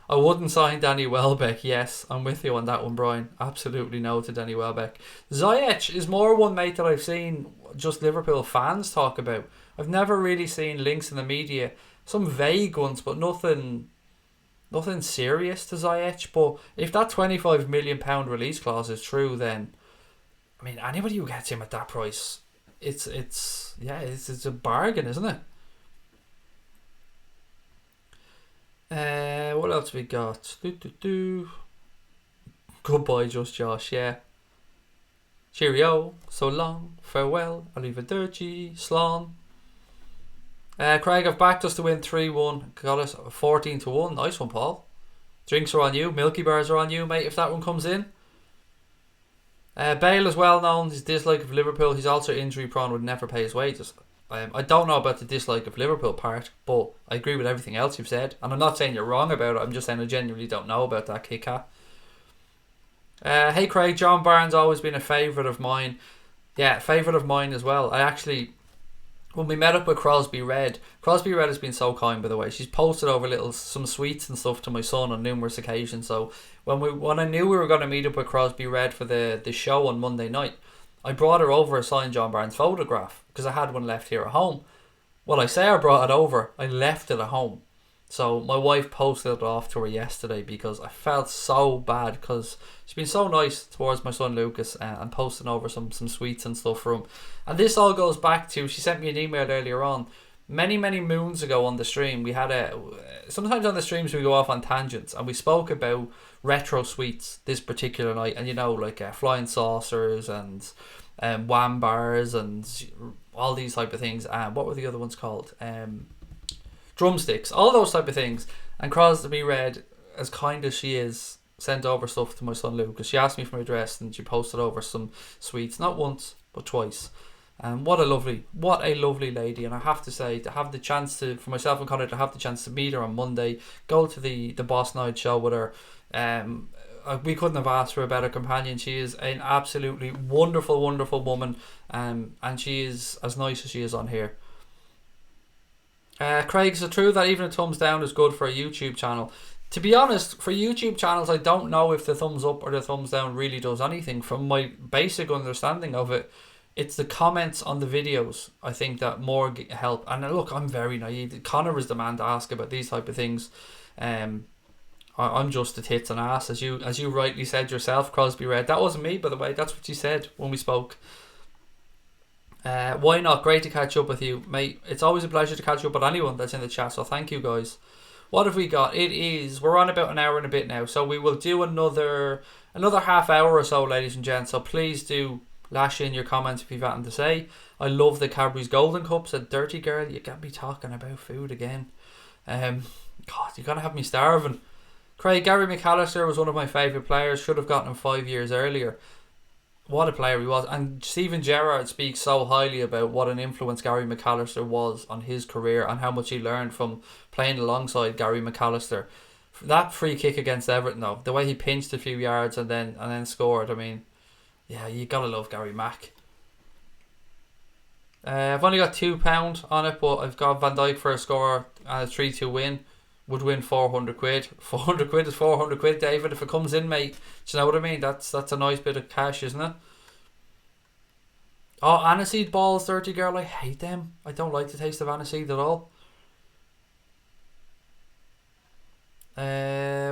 I wouldn't sign Danny Welbeck. Yes, I'm with you on that one, Brian. Absolutely no to Danny Welbeck. Ziyech is more one, mate, that I've seen just Liverpool fans talk about. I've never really seen links in the media. Some vague ones, but nothing serious to Ziyech. But if that £25 million release clause is true, then I mean, anybody who gets him at that price, it's a bargain, isn't it? What else we got? Goodbye, Just Josh. Yeah. Cheerio. So long. Farewell. Arrivederci. Slán. Craig, I've backed us to win 3-1. Got us 14-1. Nice one, Paul. Drinks are on you. Milky bars are on you, mate, if that one comes in. Bale is well known. His dislike of Liverpool. He's also injury prone. Would never pay his wages. I don't know about the dislike of Liverpool part, but I agree with everything else you've said. And I'm not saying you're wrong about it. I'm just saying I genuinely don't know about that kick-hat. Hey Craig, John Barnes always been a favourite of mine. Yeah, favourite of mine as well. I actually, when we met up with Crosby Red has been so kind, by the way. She's posted over some sweets and stuff to my son on numerous occasions. So when I knew we were going to meet up with Crosby Red for the show on Monday night, I brought her over a signed John Barnes photograph because I had one left here at home. Well, I say I brought it over, I left it at home. So my wife posted it off to her yesterday because I felt so bad because she's been so nice towards my son Lucas and posting over some sweets and stuff for him. And this all goes back to, she sent me an email earlier on, many moons ago on the stream. We had sometimes on the streams we go off on tangents and we spoke about retro sweets this particular night, and you know, like flying saucers and wham bars and all these type of things. What were the other ones called? Drumsticks, all those type of things. And Crosby Red, as kind as she is, sent over stuff to my son Lucas. She asked me for my address and she posted over some sweets, not once but twice. And what a lovely lady. And I have to say, to have the chance to, for myself and Connor, to have the chance to meet her on Monday, go to the Boss Night show with her, we couldn't have asked for a better companion. She is an absolutely wonderful woman, and she is as nice as she is on here. Craig, is it true that even a thumbs down is good for a YouTube channel? To be honest, for YouTube channels, I don't know if the thumbs up or the thumbs down really does anything. From my basic understanding of it, it's the comments on the videos, I think, that more help. And look, I'm very naive. Connor is the man to ask about these type of things. I'm just the tits and ass, as you rightly said yourself, Crosby Red. That wasn't me, by the way. That's what you said when we spoke. Why not? Great to catch up with you, mate. It's always a pleasure to catch up with anyone that's in the chat, so thank you, guys. What have we got? We're on about an hour and a bit now, so we will do another half hour or so, ladies and gents, so please do lash in your comments if you've anything to say. I love the Cadbury's Golden Cup. Said Dirty Girl, you got me talking about food again. God, you're gonna have me starving. Craig, Gary McAllister was one of my favourite players. Should have gotten him 5 years earlier. What a player he was. And Steven Gerrard speaks so highly about what an influence Gary McAllister was on his career and how much he learned from playing alongside Gary McAllister. That free kick against Everton, though, the way he pinched a few yards and then scored, I mean, yeah, you gotta love Gary Mack. I've only got £2 on it, but I've got Van Dijk for a score and a 3-2 win. Would win 400 quid. 400 quid is 400 quid, David. If it comes in, mate, do you know what I mean? That's a nice bit of cash, isn't it? Oh, aniseed balls, Dirty Girl. I hate them. I don't like the taste of aniseed at all.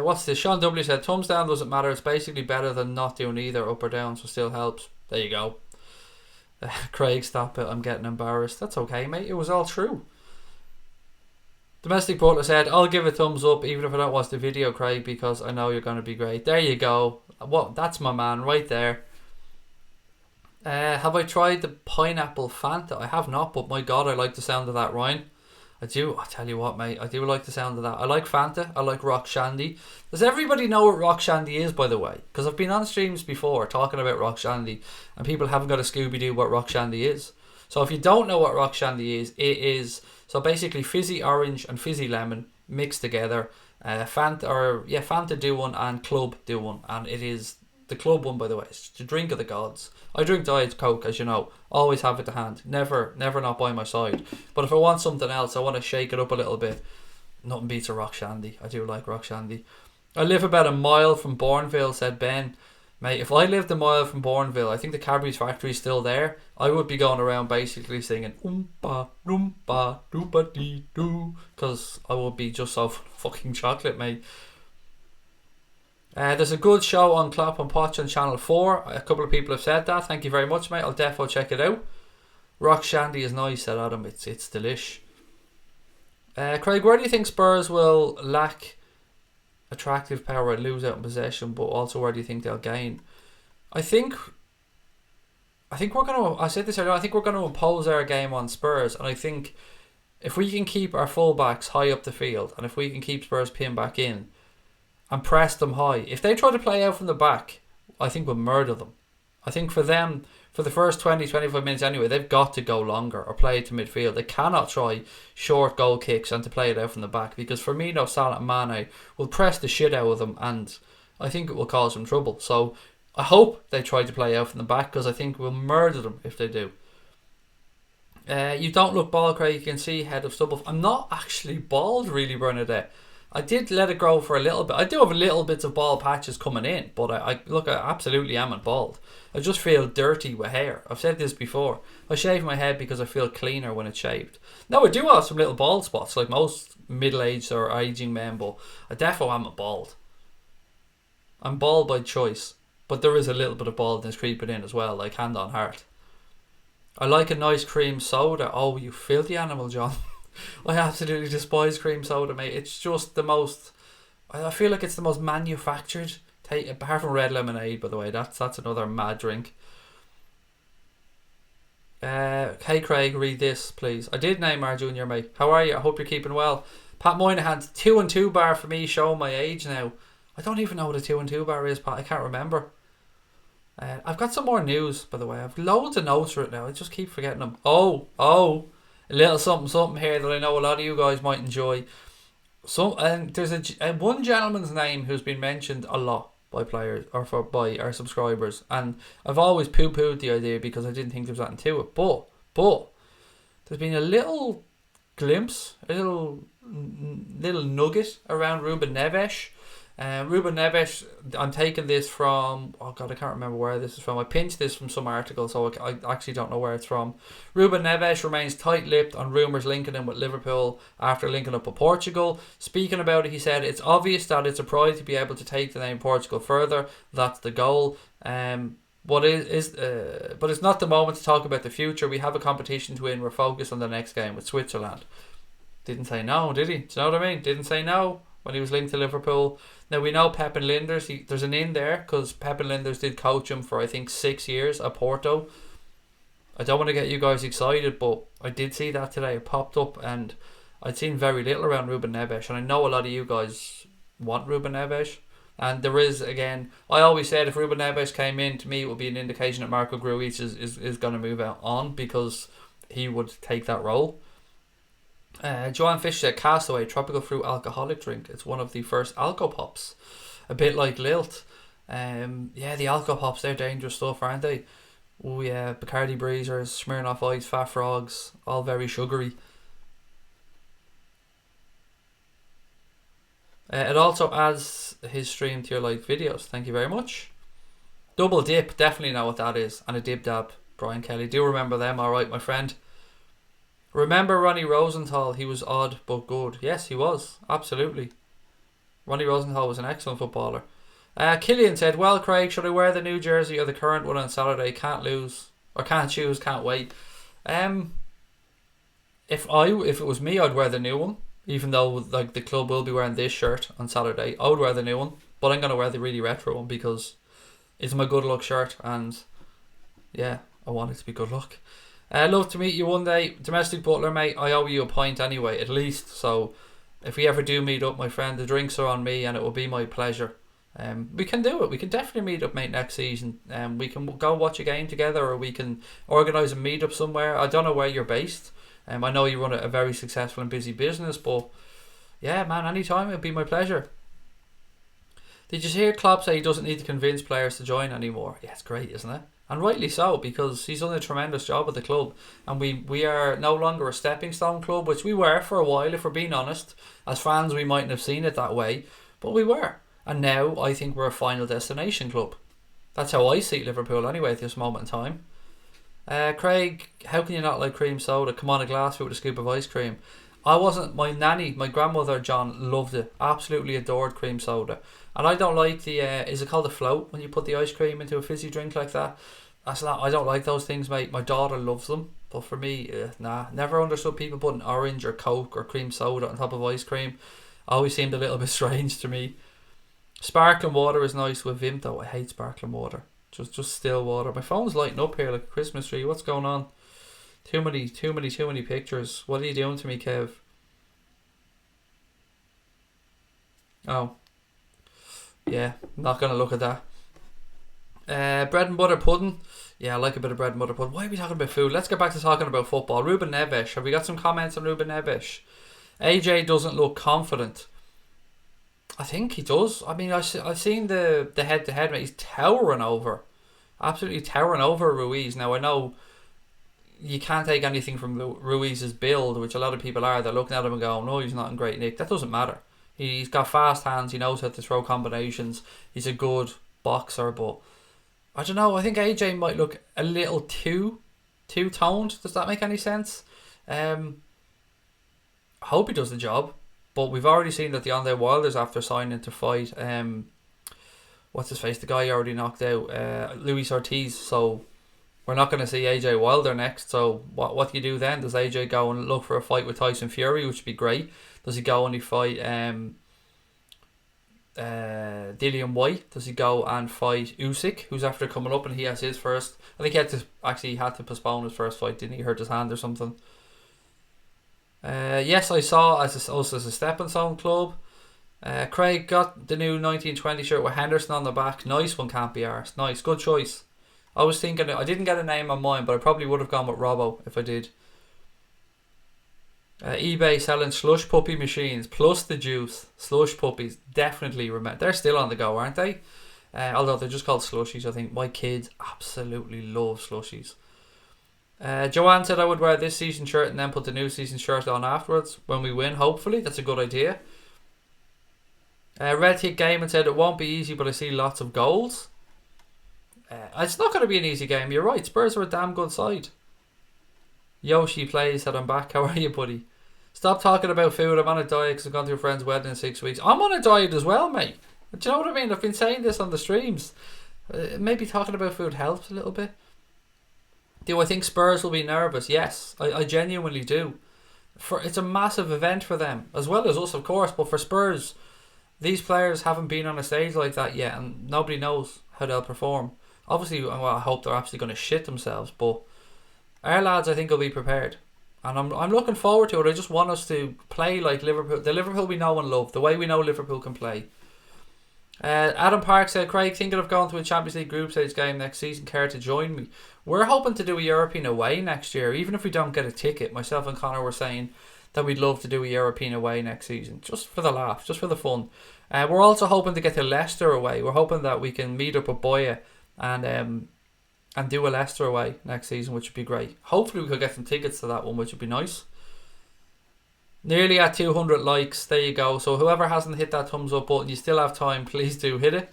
What's this? Sean W said, thumbs down doesn't matter. It's basically better than not doing either, up or down, so still helps. There you go. Craig, stop it. I'm getting embarrassed. That's okay, mate. It was all true. Domestic Portler said, I'll give a thumbs up even if I don't watch the video, Craig, because I know you're going to be great. There you go. Well, that's my man right there. Have I tried the pineapple Fanta? I have not, but my God, I like the sound of that, Ryan. I do. I tell you what, mate, I do like the sound of that. I like Fanta. I like Rock Shandy. Does everybody know what Rock Shandy is, by the way? Because I've been on streams before talking about Rock Shandy, and people haven't got a Scooby-Doo what Rock Shandy is. So if you don't know what Rock Shandy is, it is... So basically, fizzy orange and fizzy lemon mixed together. Fanta do one and Club do one, and it is the Club one, by the way. It's the drink of the gods. I drink Diet Coke, as you know. Always have it to hand. Never not by my side. But if I want something else, I want to shake it up a little bit. Nothing beats a Rock Shandy. I do like Rock Shandy. I live about a mile from Bourneville, said Ben. Mate, if I lived a mile from Bourneville, I think the Cadbury's factory is still there. I would be going around basically singing oompa loompa doopa dee doo, because I would be just so fucking chocolate, mate. There's a good show on Clap and Potch on Channel 4. A couple of people have said that. Thank you very much, mate. I'll definitely check it out. Rock Shandy is nice, said Adam. It's delish. Craig, where do you think Spurs will lack attractive power and lose out in possession, but also where do you think they'll gain? I think we're going to, I said this earlier, I think we're going to impose our game on Spurs, and I think if we can keep our fullbacks high up the field, and if we can keep Spurs pinned back in and press them high, if they try to play out from the back, I think we'll murder them. I think for them, for the first 20-25 minutes anyway, they've got to go longer or play it to midfield. They cannot try short goal kicks and to play it out from the back, because Firmino, Salah and Mane will press the shit out of them, and I think it will cause them trouble. So I hope they try to play out from the back, because I think we'll murder them if they do. You don't look bald, Craig. You can see head of stubble. I'm not actually bald, really, Bernadette. I did let it grow for a little bit. I do have a little bits of bald patches coming in, but I absolutely am bald. I just feel dirty with hair. I've said this before. I shave my head because I feel cleaner when it's shaved. Now, I do have some little bald spots, like most middle-aged or aging men, but I definitely am bald. I'm bald by choice, but there is a little bit of baldness creeping in as well, like hand on heart. I like a nice cream soda. Oh, you filthy animal, John. I absolutely despise cream soda, mate. It's just the most... I feel like it's the most manufactured... Apart from red lemonade, by the way. That's another mad drink. Hey, Craig, read this, please. I did Neymar Jr., mate. How are you? I hope you're keeping well. Pat Moynihan's 2 and 2 bar for me, showing my age now. I don't even know what a 2 and 2 bar is, Pat. I can't remember. I've got some more news, by the way. I've loads of notes right now. I just keep forgetting them. A little something here that I know a lot of you guys might enjoy. So, and there's one gentleman's name who's been mentioned a lot by players or by our subscribers, and I've always poo-pooed the idea because I didn't think there was anything to it. But there's been a little glimpse, a little nugget around Ruben Neves. Ruben Neves, I'm taking this from, oh God, I can't remember where this is from. I pinched this from some article, so I actually don't know where it's from. Ruben Neves remains tight-lipped on rumours linking him with Liverpool after linking up with Portugal. Speaking about it, he said, "It's obvious that it's a pride to be able to take the name Portugal further. That's the goal. But it's not the moment to talk about the future. We have a competition to win. We're focused on the next game with Switzerland." Didn't say no, did he? Do you know what I mean? Didn't say no when he was linked to Liverpool. Now we know Pep and Linders, there's an in there because Pep and Linders did coach him for I think 6 years at Porto. I don't want to get you guys excited, but I did see that today. It popped up and I'd seen very little around Ruben Neves, and I know a lot of you guys want Ruben Neves. And there is, again, I always said if Ruben Neves came in, to me it would be an indication that Marco Grujic is going to move out on because he would take that role. Joanne Fish said, "Castaway, tropical fruit alcoholic drink. It's one of the first Alco Pops. A bit like Lilt." Yeah, the Alco Pops, they're dangerous stuff, aren't they? Oh yeah, Bacardi Breezers, Smirnoff Ice, Fat Frogs, all very sugary. It also adds his stream to your live videos. Thank you very much. Double Dip, definitely know what that is. And a Dib Dab, Brian Kelly. Do remember them, alright, my friend. Remember Ronnie Rosenthal? He was odd but good. Yes, he was. Absolutely. Ronnie Rosenthal was an excellent footballer. Killian said, "Well, Craig, should I wear the new jersey or the current one on Saturday? Can't lose. Or can't choose, can't wait." If it was me, I'd wear the new one. Even though like the club will be wearing this shirt on Saturday, I would wear the new one. But I'm going to wear the really retro one because it's my good luck shirt. And yeah, I want it to be good luck. Love to meet you one day. Domestic butler, mate, I owe you a pint anyway, at least. So if we ever do meet up, my friend, the drinks are on me and it will be my pleasure. We can do it. We can definitely meet up, mate, next season. We can go watch a game together, or we can organise a meet up somewhere. I don't know where you're based. I know you run a very successful and busy business, but yeah, man, anytime, it'd be my pleasure. Did you hear Klopp say he doesn't need to convince players to join anymore? Yeah, it's great, isn't it? And rightly so, because he's done a tremendous job at the club. And we are no longer a stepping stone club, which we were for a while, if we're being honest. As fans, we mightn't have seen it that way, but we were. And now I think we're a final destination club. That's how I see Liverpool anyway at this moment in time. Craig, how can you not like cream soda? Come on, a glass with a scoop of ice cream. I wasn't. My nanny, my grandmother John, loved it. Absolutely adored cream soda. And I don't like the, is it called a float when you put the ice cream into a fizzy drink like that? I don't like those things, mate. My daughter loves them. But for me, nah. Never understood people putting orange or Coke or cream soda on top of ice cream. Always seemed a little bit strange to me. Sparkling water is nice with Vimto. I hate sparkling water. Just still water. My phone's lighting up here like a Christmas tree. What's going on? Too many pictures. What are you doing to me, Kev? Oh. Yeah, not going to look at that. Bread and butter pudding. Yeah, I like a bit of bread and butter pudding. Why are we talking about food? Let's get back to talking about football. Ruben Neves. Have we got some comments on Ruben Neves? AJ doesn't look confident. I think he does. I mean, I've seen the head-to-head, mate. He's towering over. Absolutely towering over Ruiz. Now, I know you can't take anything from Ruiz's build, which a lot of people are. They're looking at him and going, "No, he's not in great nick." That doesn't matter. He's got fast hands. He knows how to throw combinations. He's a good boxer, but I don't know. I think AJ might look a little too toned. Does that make any sense? I hope he does the job. But we've already seen that Deontay Wilder's after signing to fight what's his face, the guy you already knocked out, Luis Ortiz. So we're not going to see AJ Wilder next. So what do you do then? Does AJ go and look for a fight with Tyson Fury, which would be great? Does he go and he fight Dillian White? Does he go and fight Usyk, who's after coming up and he has his first? I think he had to postpone his first fight, didn't he? Hurt his hand or something. Yes, I saw us as a stepping stone club. Craig got the new 1920 shirt with Henderson on the back. Nice one, can't be arsed. Nice, good choice. I was thinking, I didn't get a name on mine, but I probably would have gone with Robbo if I did. eBay selling slush puppy machines plus the juice. Slush puppies, definitely remember. They're still on the go, aren't they? Although they're just called slushies, I think. My kids absolutely love slushies. Joanne said I would wear this season shirt and then put the new season shirt on afterwards when we win, hopefully. That's a good idea. Red Tick Game and said it won't be easy, but I see lots of goals. It's not going to be an easy game, you're right. Spurs are a damn good side. Yoshi plays, said I'm back. How are you, buddy? Stop talking about food. I'm on a diet because I've gone to a friend's wedding in 6 weeks. I'm on a diet as well, mate. Do you know what I mean? I've been saying this on the streams. Maybe talking about food helps a little bit. Do I think Spurs will be nervous? Yes, I genuinely do. It's a massive event for them, as well as us, of course. But for Spurs, these players haven't been on a stage like that yet, and nobody knows how they'll perform. Obviously, well, I hope they're absolutely going to shit themselves, but our lads, I think, will be prepared. And I'm looking forward to it. I just want us to play like Liverpool. The Liverpool we know and love. The way we know Liverpool can play. Adam Park said, Craig, thinking of going to a Champions League group stage game next season. Care to join me? We're hoping to do a European away next year. Even if we don't get a ticket. Myself and Connor were saying that we'd love to do a European away next season. Just for the laugh. Just for the fun. We're also hoping to get to Leicester away. We're hoping that we can meet up with Boya and do a Leicester away next season, which would be great. Hopefully we could get some tickets to that one, which would be nice. Nearly at 200 likes. There you go. So whoever hasn't hit that thumbs up button, you still have time. Please do hit it.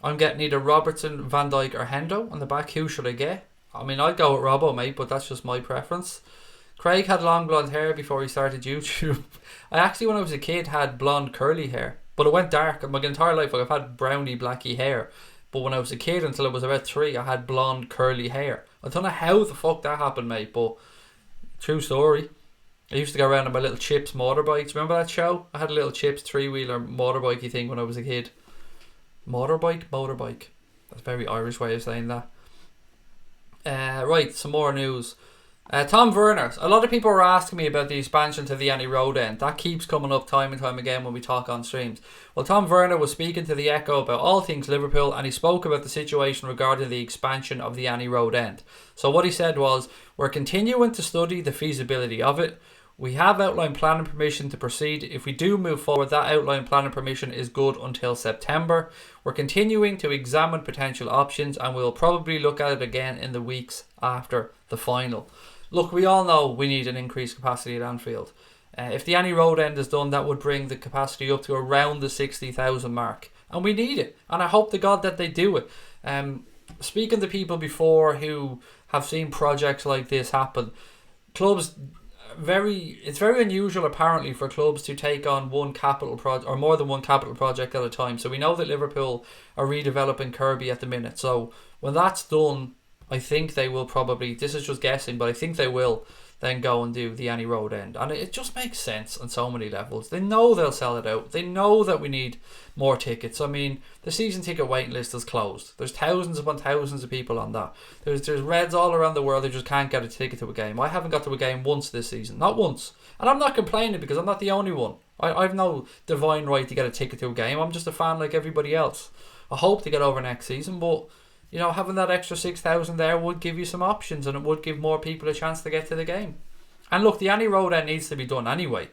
I'm getting either Robertson, Van Dijk or Hendo on the back. Who should I get? I mean, I'd go with Robbo, mate, but that's just my preference. Craig had long blonde hair before he started YouTube. I actually, when I was a kid, had blonde curly hair. But it went dark. My entire life, like, I've had browny, blacky hair. But when I was a kid, until I was about 3, I had blonde, curly hair. I don't know how the fuck that happened, mate, but true story. I used to go around on my little Chips motorbikes. Remember that show? I had a little Chips 3-wheeler motorbikey thing when I was a kid. Motorbike? Motorbike. That's a very Irish way of saying that. Right, some more news. Tom Werner. A lot of people are asking me about the expansion to the Annie Road end. That keeps coming up time and time again when we talk on streams. Well, Tom Werner was speaking to the Echo about all things Liverpool, and he spoke about the situation regarding the expansion of the Annie Road end. So what he said was, we're continuing to study the feasibility of it. We have outline planning permission to proceed. If we do move forward, that outline planning permission is good until September. We're continuing to examine potential options, and we'll probably look at it again in the weeks after the final. Look, we all know we need an increased capacity at Anfield. If the Annie Road end is done, that would bring the capacity up to around the 60,000 mark. And we need it. And I hope to God that they do it. Speaking to people before who have seen projects like this happen, clubs... it's very unusual apparently for clubs to take on one capital project or more than one capital project at a time. So we know that Liverpool are redeveloping Kirby at the minute. So when that's done, I think they will probably, this is just guessing, but I think they will then go and do the Annie Road end. And it just makes sense on so many levels. They know they'll sell it out. They know that we need more tickets. I mean, the season ticket waiting list is closed. There's thousands upon thousands of people on that. There's Reds all around the world who just can't get a ticket to a game. I haven't got to a game once this season. Not once. And I'm not complaining because I'm not the only one. I've no divine right to get a ticket to a game. I'm just a fan like everybody else. I hope to get over next season, but you know, having that extra 6,000 there would give you some options, and it would give more people a chance to get to the game. And look, the Annie Road end needs to be done anyway,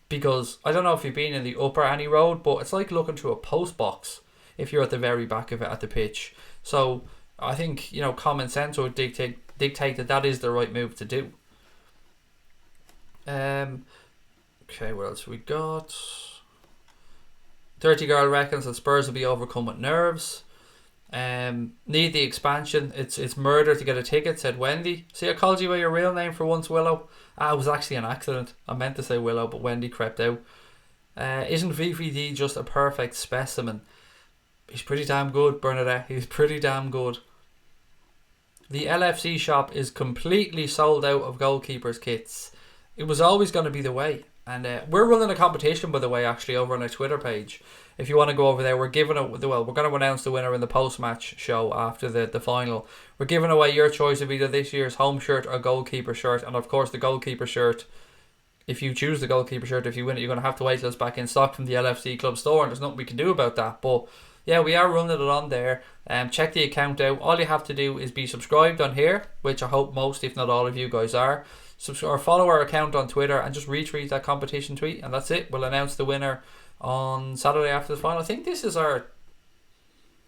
because I don't know if you've been in the upper Annie Road, but it's like looking through a post box if you're at the very back of it at the pitch. So I think, you know, common sense would dictate that is the right move to do. Okay, what else we got? Dirty Girl reckons that Spurs will be overcome with nerves. Need the expansion. It's murder to get a ticket, said Wendy. See, I called you by your real name for once, Willow. It was actually an accident. I meant to say Willow, but Wendy crept out. Isn't VVD just a perfect specimen? He's pretty damn good, Bernadette. He's pretty damn good. The LFC shop is completely sold out of goalkeepers' kits. It was always going to be the way. And we're running a competition, by the way, actually, over on our Twitter page. If you want to go over there, we're going to announce the winner in the post-match show after the final. We're giving away your choice of either this year's home shirt or goalkeeper shirt. And of course, the goalkeeper shirt if you choose the goalkeeper shirt, if you win it, you're going to have to wait till it's back in stock from the LFC club store, and there's nothing we can do about that. But yeah, we are running it on there. Check the account out. All you have to do is be subscribed on here, which I hope most, if not all of you guys are. Or follow our account on Twitter and just retweet that competition tweet, and that's it. We'll announce the winner on Saturday after the final. I think this is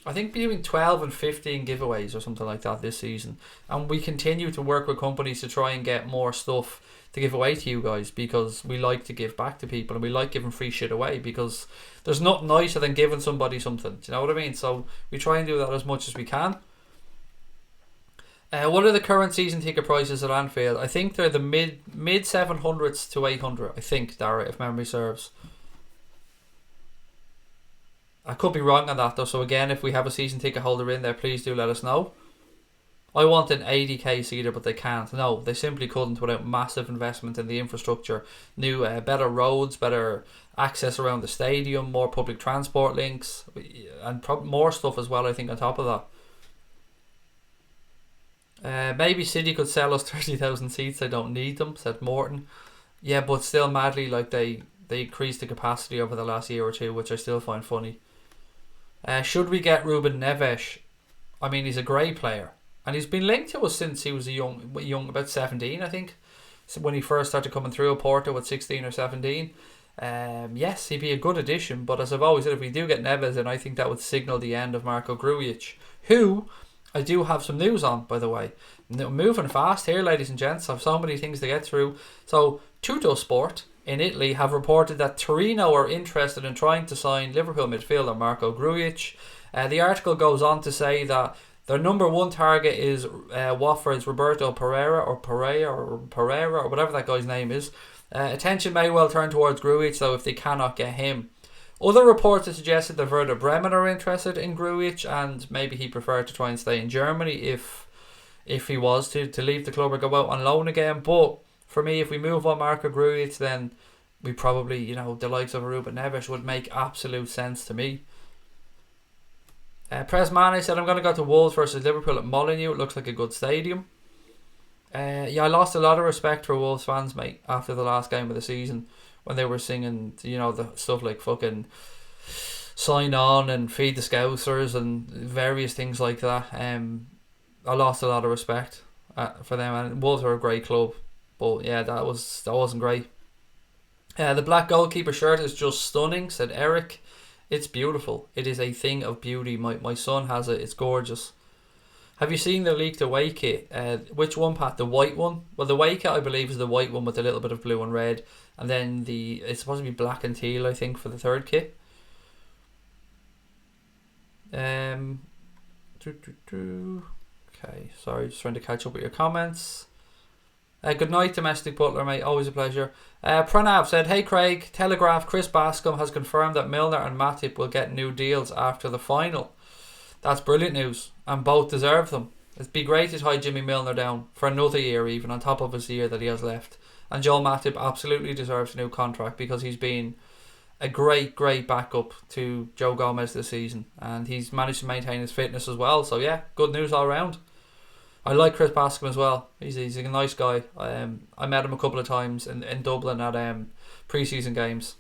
between 12 and 15 giveaways or something like that this season. And we continue to work with companies to try and get more stuff to give away to you guys, because we like to give back to people and we like giving free shit away, because there's nothing nicer than giving somebody something. Do you know what I mean? So we try and do that as much as we can. What are the current season ticket prices at Anfield? I think they're the mid 700s to 800. I think, Dara, if memory serves. I could be wrong on that though. So again, if we have a season ticket holder in there, please do let us know. I want an 80k seater, but they can't. No, they simply couldn't without massive investment in the infrastructure. New, better roads, better access around the stadium, more public transport links, and more stuff as well, I think, on top of that. Maybe City could sell us 30,000 seats. I don't need them, said Morton. Yeah, but still madly, like they increased the capacity over the last year or two, which I still find funny. Should we get Ruben Neves? I mean, he's a great player, and he's been linked to us since he was a young, about 17, I think. So when he first started coming through Porto at 16 or 17. Yes, he'd be a good addition, but as I've always said, if we do get Neves, then I think that would signal the end of Marco Grujic, who I do have some news on, by the way. Moving fast here, ladies and gents. I have so many things to get through. So, Tutto Sport in Italy have reported that Torino are interested in trying to sign Liverpool midfielder Marco Grujic. The article goes on to say that their number one target is Watford's Roberto Pereira or whatever that guy's name is. Attention may well turn towards Grujic, though, if they cannot get him. Other reports have suggested that Werder Bremen are interested in Grujic, and maybe he preferred to try and stay in Germany if he was to leave the club or go out on loan again. But for me, if we move on Marco Grujic, then we probably, the likes of Ruben Neves would make absolute sense to me. Press Mane said, I'm going to go to Wolves versus Liverpool at Molineux. It looks like a good stadium. I lost a lot of respect for Wolves fans, mate, after the last game of the season, when they were singing, the stuff like fucking sign on and feed the Scousers and various things like that. I lost a lot of respect for them, and Wolves are a great club, but yeah, that wasn't great. The black goalkeeper shirt is just stunning, said Eric. It's beautiful. It is a thing of beauty. My son has it. It's gorgeous. Have you seen the leaked away kit? Which one, Pat? The white one? Well, the away kit, I believe, is the white one with a little bit of blue and red. And then it's supposed to be black and teal, I think, for the third kit. Okay, sorry, just trying to catch up with your comments. Good night, Domestic Butler, mate. Always a pleasure. Pranav said, hey Craig, Telegraph, Chris Bascombe has confirmed that Milner and Matip will get new deals after the final. That's brilliant news, and both deserve them. It'd be great to tie Jimmy Milner down for another year, even on top of his year that he has left. And Joel Matip absolutely deserves a new contract, because he's been a great backup to Joe Gomez this season, and he's managed to maintain his fitness as well. So yeah, good news all around. I like Chris Bascombe as well. He's a nice guy. I met him a couple of times in Dublin at pre-season games.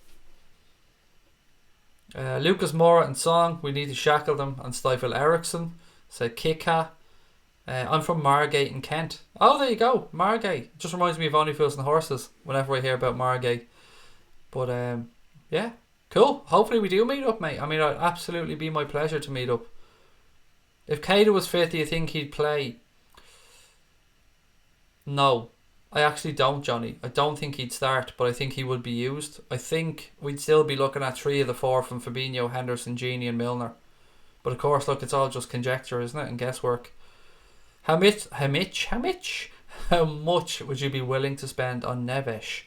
Lucas Moura and Song, we need to shackle them and stifle Ericsson, said Kika. I'm from Margate in Kent. Oh, there you go, Margate. Just reminds me of Only Fools and Horses whenever I hear about Margate. But yeah, cool. Hopefully we do meet up, mate. I mean, it'd absolutely be my pleasure to meet up. If Keita was fit, do you think he'd play? No, I actually don't, Johnny. I don't think he'd start, but I think he would be used. I think we'd still be looking at 3 of the 4 from Fabinho, Henderson, Gini and Milner. But of course, look, it's all just conjecture, isn't it? And guesswork. How much would you be willing to spend on Neves?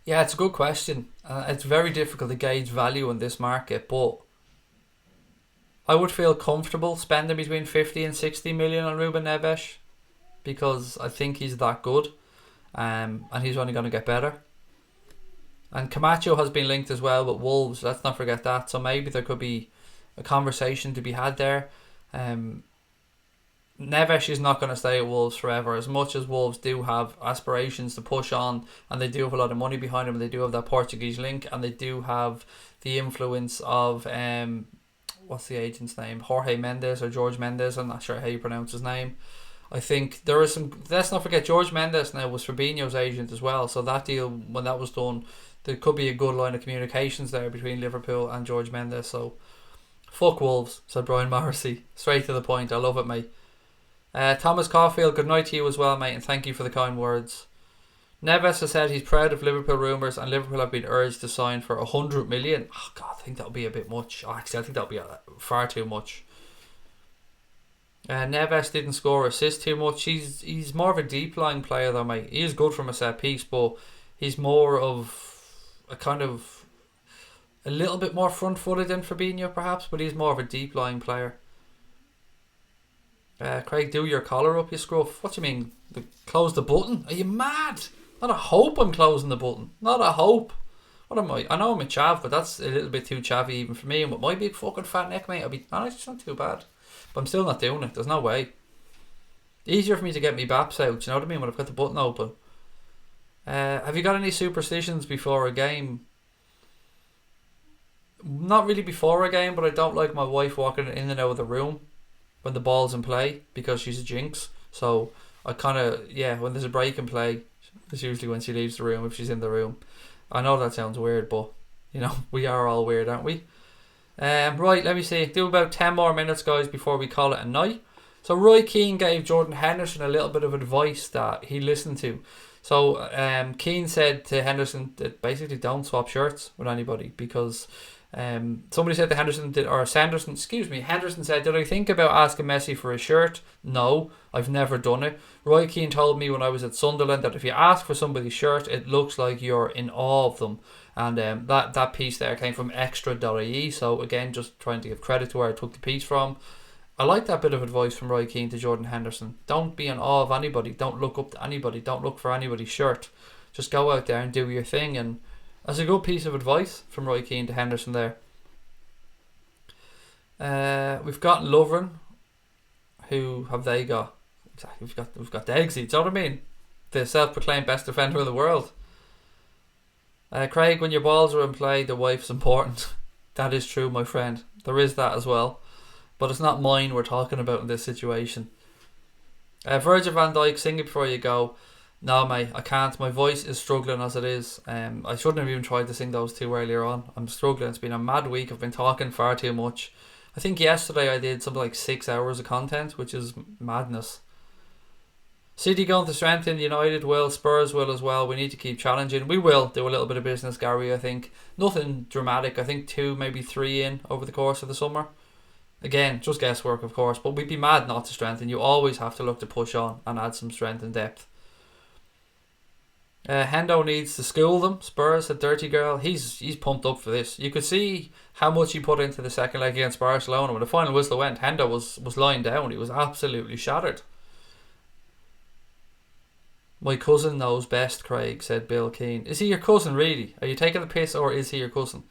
Yeah, it's a good question. It's very difficult to gauge value in this market, but I would feel comfortable spending between 50 and 60 million on Ruben Neves, because I think he's that good, and he's only going to get better. And Camacho has been linked as well with Wolves, let's not forget that, so maybe there could be a conversation to be had there. Neves is not going to stay at Wolves forever. As much as Wolves do have aspirations to push on, and they do have a lot of money behind them, they do have that Portuguese link, and they do have the influence of what's the agent's name? Jorge Mendes or George Mendes. I'm not sure how you pronounce his name. I think there is some. Let's not forget George Mendes now was Fabinho's agent as well. So that deal, when that was done, there could be a good line of communications there between Liverpool and George Mendes. So fuck Wolves, said Brian Morrissey. Straight to the point. I love it, mate. Thomas Caulfield, good night to you as well, mate, and thank you for the kind words. Neves has said he's proud of Liverpool rumours, and Liverpool have been urged to sign for 100 million. Oh God, I think that would be a bit much. Actually, I think that would be far too much. Neves didn't score or assist too much. He's more of a deep lying player though, mate. He is good from a set piece, but he's more of a kind of a little bit more front footed than Fabinho perhaps, but he's more of a deep lying player. Craig, do your collar up, you scruff. What do you mean? Close the button? Are you mad? Not a hope I'm closing the button. Not a hope. What am I? I know I'm a chav, but that's a little bit too chavvy even for me. And with my big fucking fat neck, mate, it's not too bad. But I'm still not doing it. There's no way. Easier for me to get me baps out, do you know what I mean, when I've got the button open. Have you got any superstitions before a game? Not really before a game, but I don't like my wife walking in and out of the room when the ball's in play, because she's a jinx. So I kind of, when there's a break in play, it's usually when she leaves the room, if she's in the room. I know that sounds weird, but you know, we are all weird, aren't we? Right, let me see. Do about 10 more minutes, guys, before we call it a night. So Roy Keane gave Jordan Henderson a little bit of advice that he listened to. So Keane said to Henderson that basically don't swap shirts with anybody, because somebody said to Henderson, Henderson said, did I think about asking Messi for a shirt? No, I've never done it. Roy Keane told me when I was at Sunderland that if you ask for somebody's shirt, it looks like you're in awe of them. And that piece there came from extra.ie. So again, just trying to give credit to where I took the piece from. I like that bit of advice from Roy Keane to Jordan Henderson. Don't be in awe of anybody. Don't look up to anybody. Don't look for anybody's shirt. Just go out there and do your thing. And that's a good piece of advice from Roy Keane to Henderson there. We've got Lovren. Who have they got? Exactly, we've got Degsy. Do you know what I mean? The self-proclaimed best defender in the world. Craig, when your balls are in play, the wife's important. That is true, my friend. There is that as well. But it's not mine we're talking about in this situation. Virgil van Dijk, sing it before you go. No, mate, I can't. My voice is struggling as it is. I shouldn't have even tried to sing those two earlier on. I'm struggling. It's been a mad week. I've been talking far too much. I think yesterday I did something like 6 hours of content, which is madness. City going to strengthen, United will, Spurs will as well. We need to keep challenging. We will do a little bit of business, Gary, I think. Nothing dramatic. I think 2, maybe 3 in over the course of the summer. Again, just guesswork, of course, but we'd be mad not to strengthen. You always have to look to push on and add some strength and depth. Hendo needs to school them. Spurs, a dirty girl. He's pumped up for this. You could see how much he put into the second leg against Barcelona. When the final whistle went, Hendo was lying down. He was absolutely shattered. My cousin knows best, Craig, said Bill Keane. Is he your cousin, really? Are you taking the piss, or is he your cousin?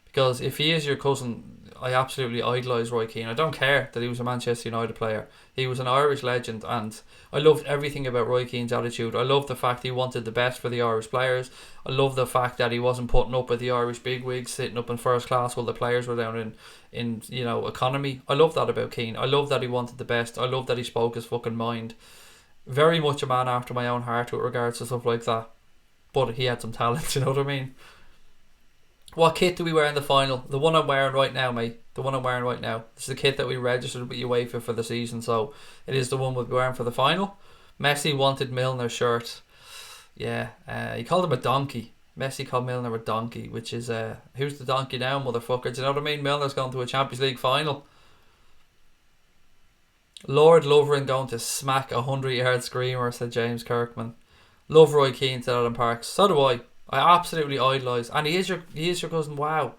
Because if he is your cousin, I absolutely idolise Roy Keane. I don't care that he was a Manchester United player. He was an Irish legend, and I loved everything about Roy Keane's attitude. I loved the fact he wanted the best for the Irish players. I love the fact that he wasn't putting up with the Irish bigwigs, sitting up in first class while the players were down in economy. I love that about Keane. I love that he wanted the best. I love that he spoke his fucking mind. Very much a man after my own heart with regards to stuff like that. But he had some talent, you know what I mean? What kit do we wear in the final? The one I'm wearing right now, mate. The one I'm wearing right now. This is the kit that we registered with UEFA for the season, so it is the one we'll be wearing for the final. Messi wanted Milner's shirt. Yeah, he called him a donkey. Messi called Milner a donkey, which is, who's the donkey now, motherfucker? Do you know what I mean? Milner's going to a Champions League final. Lord Lovren going to smack a 100-yard screamer, said James Kirkman. Love Roy Keane, said Adam Parks. So do I. I absolutely idolise. And he is your cousin. Wow.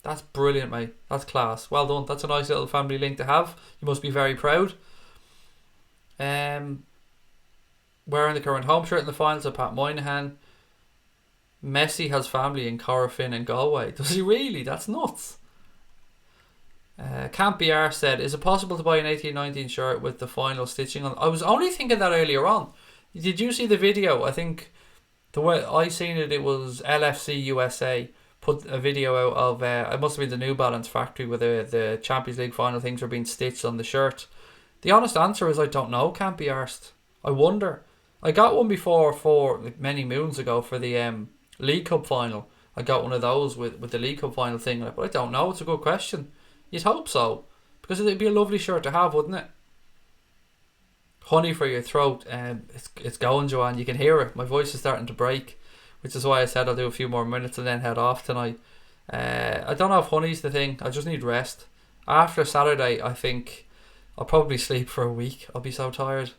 That's brilliant, mate. That's class. Well done. That's a nice little family link to have. You must be very proud. Wearing the current home shirt in the finals of Pat Moynihan. Messi has family in Corofin and Galway. Does he really? That's nuts. Can't Be Arsed said, is it possible to buy an 18-19 shirt with the final stitching on? I was only thinking that earlier on. Did you see the video? I think the way I seen it, it was LFC USA put a video out of, it must have been the New Balance factory where the Champions League final things were being stitched on the shirt. The honest answer is I don't know. Can't be arsed. I wonder. I got one before for like many moons ago for the League Cup final. I got one of those with the League Cup final thing, but I don't know. It's a good question. You'd hope so, because it'd be a lovely shirt to have, wouldn't it? Honey for your throat. It's going, Joanne. You can hear it. My voice is starting to break, which is why I said I'll do a few more minutes and then head off tonight. I don't know if honey's the thing. I just need rest. After Saturday, I think I'll probably sleep for a week. I'll be so tired.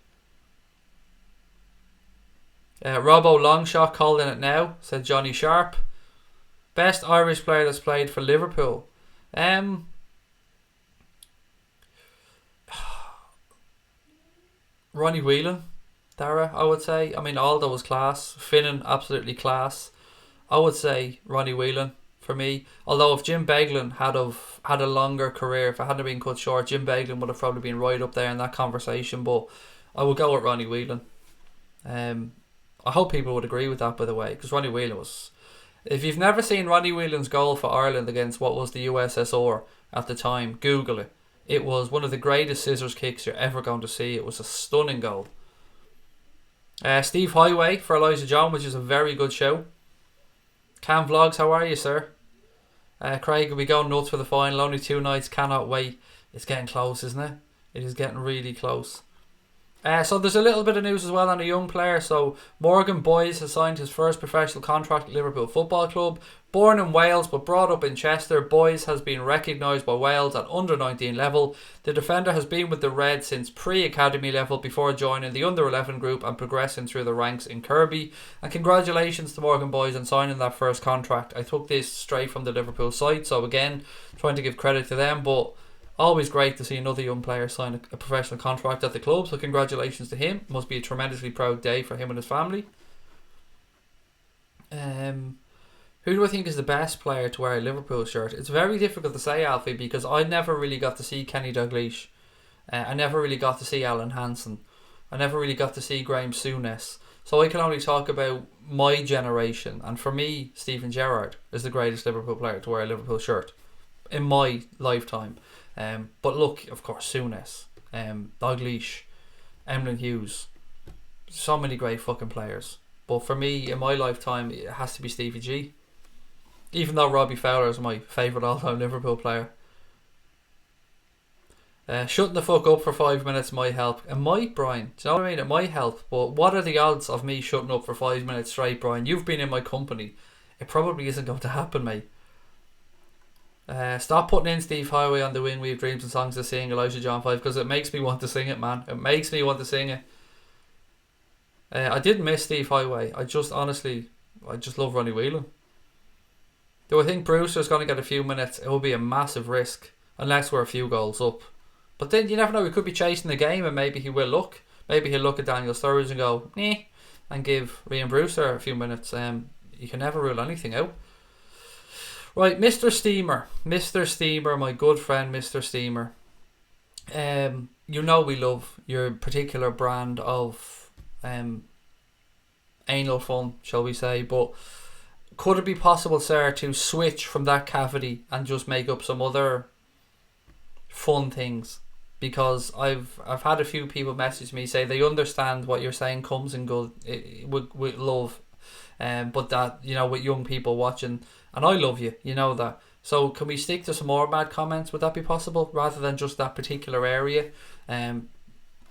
Robbo Longshot called in it now, said Johnny Sharp. Best Irish player that's played for Liverpool. Ronnie Whelan, Dara, I would say. I mean, Aldo was class. Finnan, absolutely class. I would say Ronnie Whelan for me. Although if Jim Beglin had a longer career, if it hadn't been cut short, Jim Beglin would have probably been right up there in that conversation. But I would go with Ronnie Whelan. I hope people would agree with that, by the way, because Ronnie Whelan was... If you've never seen Ronnie Whelan's goal for Ireland against what was the USSR at the time, Google it. It was one of the greatest scissors kicks you're ever going to see. It was a stunning goal. Steve Highway for Elijah John, which is a very good show. Cam Vlogs, how are you, sir? Craig, will be going nuts for the final. Only 2 nights, cannot wait. It's getting close, isn't it? It is getting really close. So there's a little bit of news as well on a young player. So Morgan Boyes has signed his first professional contract at Liverpool Football Club. Born in Wales but brought up in Chester, Boyes has been recognised by Wales at under-19 level. The defender has been with the Reds since pre-academy level before joining the under-11 group and progressing through the ranks in Kirby. And congratulations to Morgan Boyes on signing that first contract. I took this straight from the Liverpool site, so again, trying to give credit to them, but always great to see another young player sign a professional contract at the club, so congratulations to him. Must be a tremendously proud day for him and his family. Who do I think is the best player to wear a Liverpool shirt? It's very difficult to say, Alfie, because I never really got to see Kenny Dalglish. I never really got to see Alan Hansen. I never really got to see Graham Souness. So I can only talk about my generation. And for me, Steven Gerrard is the greatest Liverpool player to wear a Liverpool shirt in my lifetime. But look, of course, Souness, Dalglish, Emlyn Hughes, so many great fucking players. But for me, in my lifetime, it has to be Stevie G. Even though Robbie Fowler is my favourite all-time Liverpool player. Shutting the fuck up for 5 minutes might help. It might, Brian. Do you know what I mean? It might help. But what are the odds of me shutting up for 5 minutes straight, Brian? You've been in my company. It probably isn't going to happen, mate. Stop putting in Steve Highway on the wing. We have dreams and songs to sing Elijah John 5, because it makes me want to sing it, man. It makes me want to sing it. I did miss Steve Highway. I just love Ronnie Whelan. Do I think Brewster's going to get a few minutes? It will be a massive risk unless we're a few goals up. But then you never know, he could be chasing the game and maybe he will look. Maybe he'll look at Daniel Sturridge and go, nah, and give Ryan Brewster a few minutes. You can never rule anything out. Right, Mr. Steamer, my good friend Mr. Steamer. You know we love your particular brand of anal fun, shall we say, but could it be possible, sir, to switch from that cavity and just make up some other fun things? Because I've had a few people message me, say they understand what you're saying comes and goes with love, but that, you know, with young people watching, and I love you, you know that. So can we stick to some more bad comments? Would that be possible, rather than just that particular area? And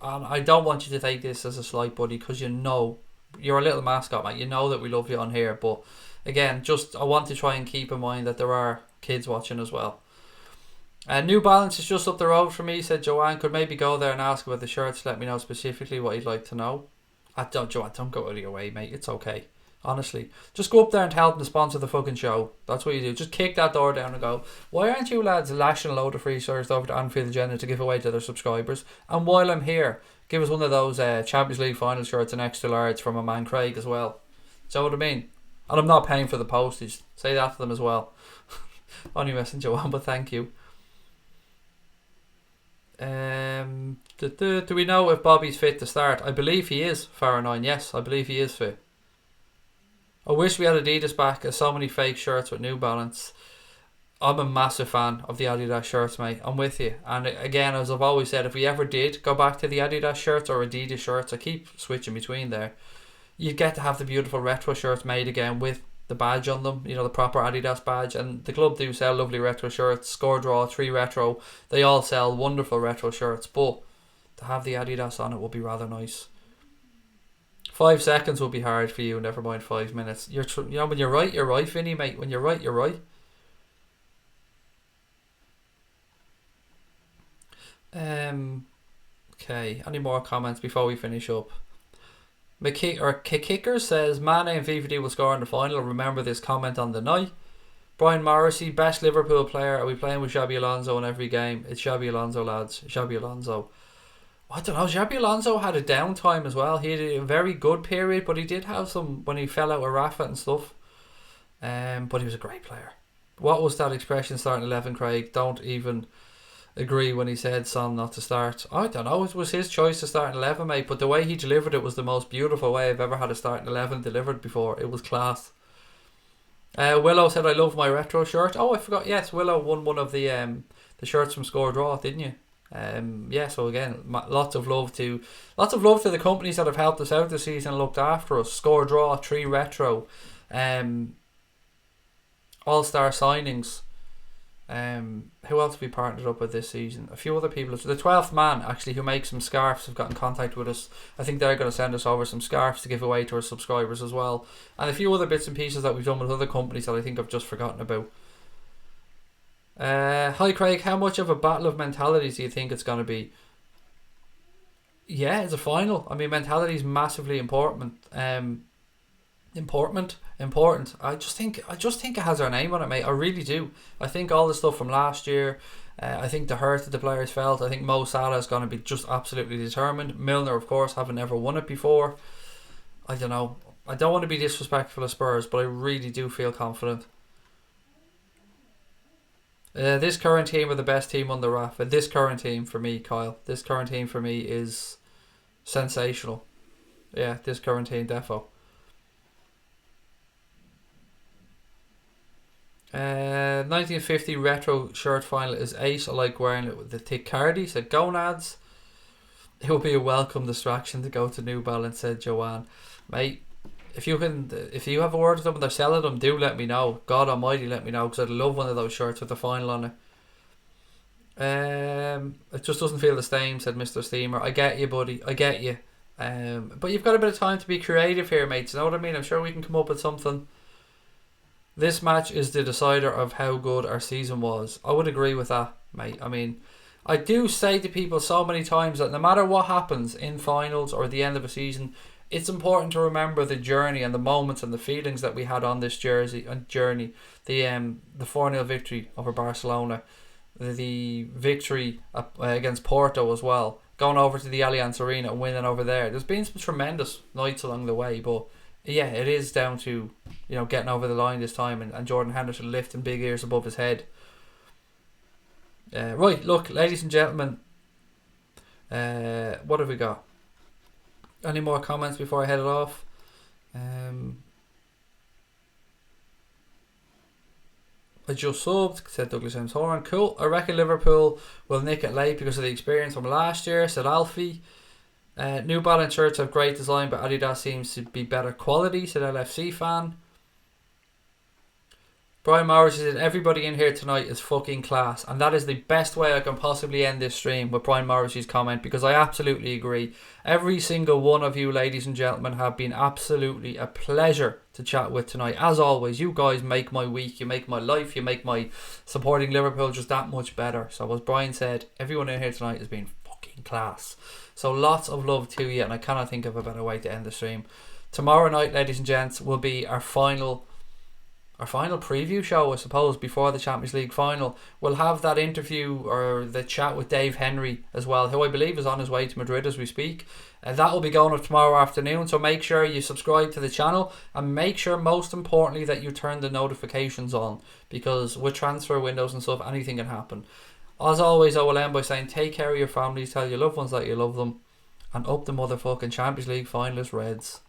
I don't want you to take this as a slight, buddy, because you know you're a little mascot, mate. You know that we love you on here, but again, I want to try and keep in mind that there are kids watching as well. New Balance is just up the road from me, said Joanne. Could maybe go there and ask about the shirts. Let me know specifically what you'd like to know. Joanne, don't go out of your way, mate. It's okay. Honestly, just go up there and help them sponsor the fucking show. That's what you do. Just kick that door down and go, why aren't you lads lashing a load of free shirts over to Anfield Agenda to give away to their subscribers? And while I'm here, give us one of those Champions League final shirts, an extra large from my man Craig as well. So what I mean? And I'm not paying for the postage. Say that to them as well. Only messing Joanne, but thank you. Do we know if Bobby's fit to start? I believe he is, Farah9. Yes, I believe he is fit. I wish we had Adidas back. There's so many fake shirts with New Balance. I'm a massive fan of the Adidas shirts, mate. I'm with you. And again, as I've always said, if we ever did go back to the Adidas shirts or Adidas shirts, I keep switching between there, you'd get to have the beautiful retro shirts made again with the badge on them, the proper Adidas badge. And the club do sell lovely retro shirts. Score Draw, 3 Retro, they all sell wonderful retro shirts, but to have the Adidas on it would be rather nice. 5 seconds will be hard for you, never mind 5 minutes. When you're right, Vinny, mate. When you're right, you're right. Okay, any more comments before we finish up? Kicker says Mane and VVD will score in the final. Remember this comment on the night. Brian Morrissey, best Liverpool player. Are we playing with Xabi Alonso in every game? It's Xabi Alonso, lads. Xabi Alonso. I don't know. Xabi Alonso had a downtime as well. He had a very good period, but he did have some when he fell out with Rafa and stuff. But he was a great player. What was that expression, starting 11, Craig? Don't even agree when he said Son not to start. I don't know. It was his choice to start in 11, mate. But the way he delivered it was the most beautiful way I've ever had a starting 11 delivered before. It was class. Willow said, I love my retro shirt. Oh, I forgot. Yes, Willow won one of the shirts from Score Draw, didn't you? Yeah, so again, lots of love to the companies that have helped us out this season and looked after us. Score Draw, 3 Retro, All-Star signings. Who else have we partnered up with this season? A few other people. The 12th Man, actually, who makes some scarves, have got in contact with us. I think they're going to send us over some scarves to give away to our subscribers as well. And a few other bits and pieces that we've done with other companies that I think I've just forgotten about. Hi Craig, how much of a battle of mentalities do you think it's going to be? Yeah, it's a final. I mean, mentality is massively important. Important. I just think it has our name on it, mate. I really do. I think all the stuff from last year, I think the hurt that the players felt. I think Mo Salah is going to be just absolutely determined. Milner, of course, having never won it before. I don't know. I don't want to be disrespectful of Spurs, but I really do feel confident. This current team are the best team on the Rafa. This current team for me, Kyle. This current team for me is sensational. Yeah, this current team, defo. 1950 retro shirt final is ace. I like wearing it with the thick cardi. Said Gonads. It will be a welcome distraction to go to New Balance, said Joanne. Mate, if you have a word with them and they're selling them, do let me know. God almighty, let me know, because I'd love one of those shirts with the final on it. It just doesn't feel the same, said Mr. Steamer. I get you, buddy. I get you. But you've got a bit of time to be creative here, mates. You know what I mean? I'm sure we can come up with something. This match is the decider of how good our season was. I would agree with that, mate. I mean, I do say to people so many times that no matter what happens in finals or at the end of a season, it's important to remember the journey and the moments and the feelings that we had on this journey. The 4-0 victory over Barcelona, the victory against Porto as well, going over to the Allianz Arena and winning over there. There's been some tremendous nights along the way, but yeah, it is down to getting over the line this time and Jordan Henderson lifting big ears above his head. Right, look, ladies and gentlemen, what have we got? Any more comments before I head it off? I just subbed, said Douglas M. Horan. Cool. I reckon Liverpool will nick it late because of the experience from last year, said Alfie. New Balance shirts have great design, but Adidas seems to be better quality, said LFC fan. Brian Morris said everybody in here tonight is fucking class, and that is the best way I can possibly end this stream with Brian Morris's comment, because I absolutely agree. Every single one of you, ladies and gentlemen, have been absolutely a pleasure to chat with tonight. As always, you guys make my week, you make my life, you make my supporting Liverpool just that much better. So as Brian said, everyone in here tonight has been fucking class. So lots of love to you, and I cannot think of a better way to end the stream. Tomorrow night, ladies and gents, will be our final preview show, I suppose, before the Champions League final. We'll have that interview or the chat with Dave Henry as well, who I believe is on his way to Madrid as we speak. That will be going up tomorrow afternoon, so make sure you subscribe to the channel and make sure, most importantly, that you turn the notifications on, because with transfer windows and stuff, anything can happen. As always, I will end by saying take care of your families, tell your loved ones that you love them, and up the motherfucking Champions League finalist Reds.